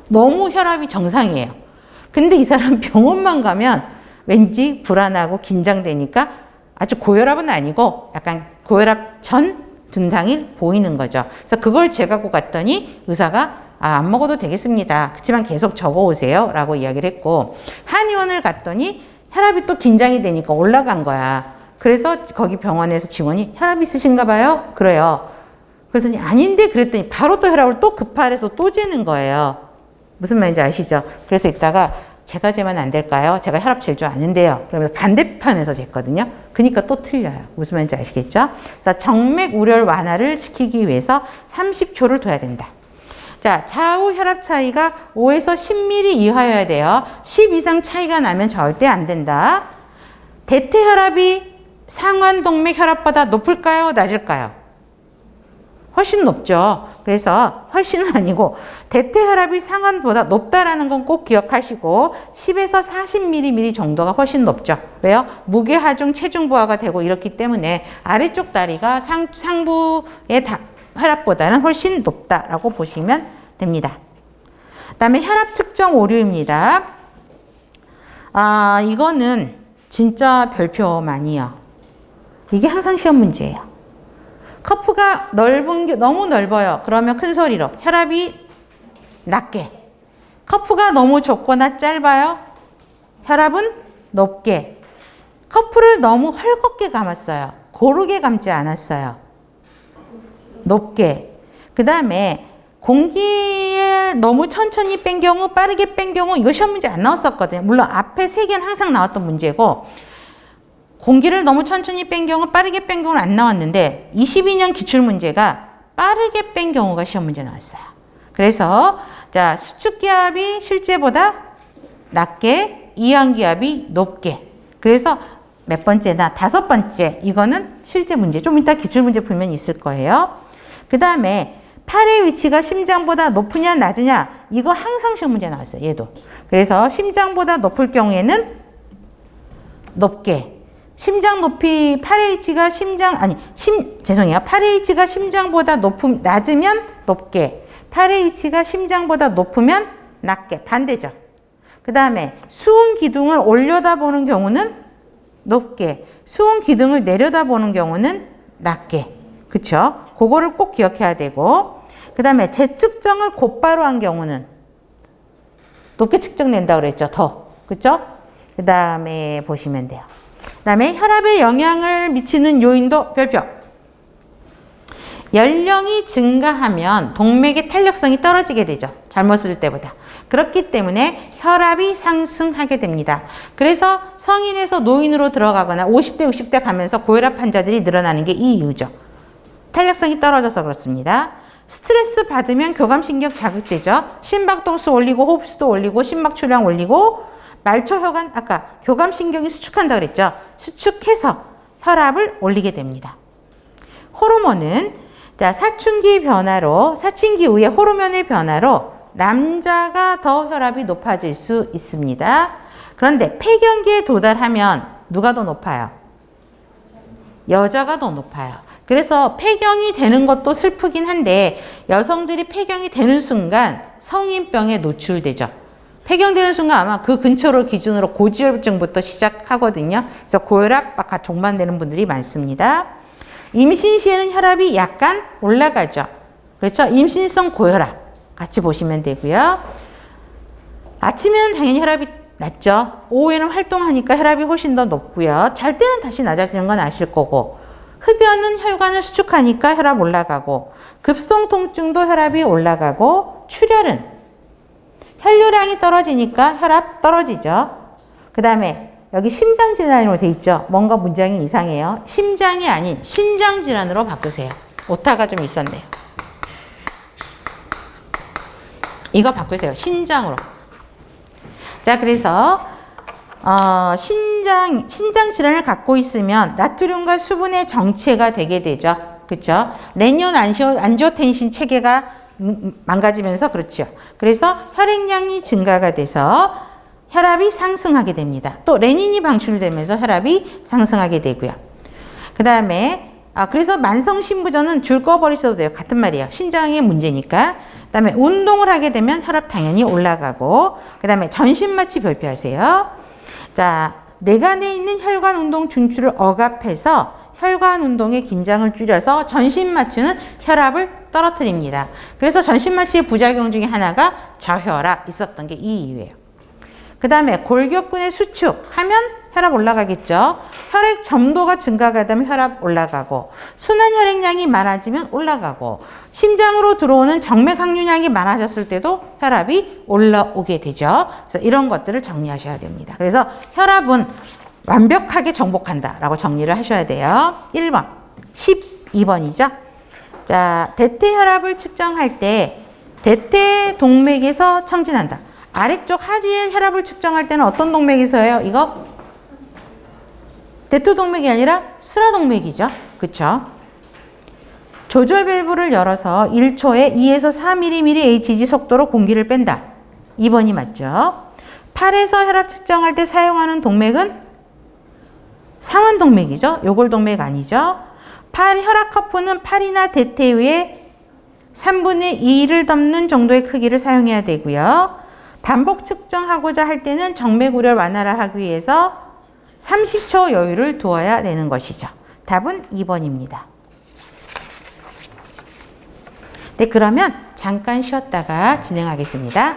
S2: 너무 혈압이 정상이에요. 근데 이 사람 병원만 가면 왠지 불안하고 긴장되니까 아주 고혈압은 아니고 약간 고혈압 전 증상이 보이는 거죠. 그래서 그걸 재갖고 갔더니 의사가 안 먹어도 되겠습니다. 그렇지만 계속 적어오세요. 라고 이야기를 했고 한의원을 갔더니 혈압이 또 긴장이 되니까 올라간 거야. 그래서 거기 병원에서 직원이 혈압 있으신가 봐요? 그래요. 그랬더니 아닌데 그랬더니 바로 또 혈압을 또 급할해서 또 재는 거예요. 무슨 말인지 아시죠? 그래서 이따가 제가 재면 안 될까요? 제가 혈압 잴 줄 아는데요. 그러면서 반대편에서 쟀거든요. 그러니까 또 틀려요. 무슨 말인지 아시겠죠? 자, 정맥 우열 완화를 시키기 위해서 30초를 둬야 된다. 자, 좌우 혈압 차이가 5에서 10mm 이하여야 돼요. 10 이상 차이가 나면 절대 안 된다. 대퇴 혈압이 상완 동맥 혈압보다 높을까요? 낮을까요? 훨씬 높죠. 그래서 훨씬은 아니고 대퇴 혈압이 상완보다 높다라는 건 꼭 기억하시고 10에서 40mm 정도가 훨씬 높죠. 왜요? 무게 하중 체중 부하가 되고 이렇기 때문에 아래쪽 다리가 상부의 혈압보다는 훨씬 높다라고 보시면 됩니다. 그 다음에 혈압 측정 오류입니다. 이거는 진짜 별표만이요. 이게 항상 시험 문제예요. 커프가 넓은 게 너무 넓어요. 그러면 큰 소리로 혈압이 낮게. 커프가 너무 좁거나 짧아요. 혈압은 높게. 커프를 너무 헐겁게 감았어요. 고르게 감지 않았어요. 높게. 그 다음에 공기를 너무 천천히 뺀 경우, 빠르게 뺀 경우 이거 시험 문제 안 나왔었거든요. 물론 앞에 3개는 항상 나왔던 문제고 공기를 너무 천천히 뺀 경우, 빠르게 뺀 경우는 안 나왔는데 22년 기출문제가 빠르게 뺀 경우가 시험 문제 나왔어요. 그래서 자 수축기압이 실제보다 낮게, 이완기압이 높게. 그래서 몇 번째나 5번째 이거는 실제 문제. 좀 이따 기출문제 풀면 있을 거예요. 그 다음에 팔의 위치가 심장보다 높으냐 낮으냐 이거 항상 시험 문제 나왔어요. 얘도. 그래서 심장보다 높을 경우에는 높게. 심장 높이 팔의 위치가 팔의 위치가 심장보다 낮으면 높게. 팔의 위치가 심장보다 높으면 낮게. 반대죠. 그 다음에 수은 기둥을 올려다보는 경우는 높게. 수은 기둥을 내려다보는 경우는 낮게. 그쵸? 그거를 꼭 기억해야 되고 그 다음에 재측정을 곧바로 한 경우는 높게 측정된다고 그랬죠. 더. 그쵸? 그 다음에 보시면 돼요. 그 다음에 혈압에 영향을 미치는 요인도 별표. 연령이 증가하면 동맥의 탄력성이 떨어지게 되죠. 잘못 쓸 때보다. 그렇기 때문에 혈압이 상승하게 됩니다. 그래서 성인에서 노인으로 들어가거나 50대, 60대 가면서 고혈압 환자들이 늘어나는 게 이 이유죠. 탄력성이 떨어져서 그렇습니다. 스트레스 받으면 교감신경 자극되죠. 심박동수 올리고 호흡수도 올리고 심박출량 올리고 말초혈관 아까 교감신경이 수축한다 그랬죠. 수축해서 혈압을 올리게 됩니다. 호르몬은 자 사춘기 이후의 호르몬의 변화로 남자가 더 혈압이 높아질 수 있습니다. 그런데 폐경기에 도달하면 누가 더 높아요? 여자가 더 높아요. 그래서 폐경이 되는 것도 슬프긴 한데 여성들이 폐경이 되는 순간 성인병에 노출되죠. 폐경되는 순간 아마 그 근처를 기준으로 고지혈증부터 시작하거든요. 그래서 고혈압 막 동반되는 분들이 많습니다. 임신 시에는 혈압이 약간 올라가죠. 그렇죠? 임신성 고혈압 같이 보시면 되고요. 아침에는 당연히 혈압이 낮죠. 오후에는 활동하니까 혈압이 훨씬 더 높고요. 잘 때는 다시 낮아지는 건 아실 거고 흡연은 혈관을 수축하니까 혈압 올라가고 급성 통증도 혈압이 올라가고 출혈은 혈류량이 떨어지니까 혈압 떨어지죠. 그 다음에 여기 심장질환으로 돼 있죠. 뭔가 문장이 이상해요. 심장이 아닌 신장질환으로 바꾸세요. 오타가 좀 있었네요. 이거 바꾸세요. 신장으로. 자, 그래서 신장 질환을 갖고 있으면 나트륨과 수분의 정체가 되게 되죠. 그렇죠? 레닌 안지오텐신 체계가 망가지면서 그렇죠. 그래서 혈액량이 증가가 돼서 혈압이 상승하게 됩니다. 또 레닌이 방출되면서 혈압이 상승하게 되고요. 그 다음에 그래서 만성 신부전은 줄 꺼버리셔도 돼요. 같은 말이에요. 신장의 문제니까. 그 다음에 운동을 하게 되면 혈압 당연히 올라가고, 그 다음에 전신마취 별표하세요. 자, 내간에 있는 혈관 운동 중추를 억압해서 혈관 운동의 긴장을 줄여서 전신마취는 혈압을 떨어뜨립니다. 그래서 전신마취의 부작용 중에 하나가 저혈압 있었던 게 이 이유예요. 그 다음에 골격근의 수축하면 혈압 올라가겠죠. 혈액 점도가 증가가 되면 혈압 올라가고, 순환 혈액량이 많아지면 올라가고, 심장으로 들어오는 정맥 항유량이 많아졌을 때도 혈압이 올라오게 되죠. 그래서 이런 것들을 정리하셔야 됩니다. 그래서 혈압은 완벽하게 정복한다 라고 정리를 하셔야 돼요. 1번, 12번이죠. 자, 대퇴혈압을 측정할 때 대퇴동맥에서 청진한다. 아래쪽 하지의 혈압을 측정할 때는 어떤 동맥에서 해요? 이거 대퇴동맥이 아니라 스라동맥이죠. 그쵸? 조절 밸브를 열어서 1초에 2에서 4mm Hg 속도로 공기를 뺀다. 2번이 맞죠? 팔에서 혈압 측정할 때 사용하는 동맥은 상완동맥이죠. 요골동맥 아니죠. 팔 혈압 커프는 팔이나 대퇴 위에 3분의 2를 덮는 정도의 크기를 사용해야 되고요. 반복 측정하고자 할 때는 정맥 우려를 완화를 하기 위해서 30초 여유를 두어야 되는 것이죠. 답은 2번입니다. 네, 그러면 잠깐 쉬었다가 진행하겠습니다.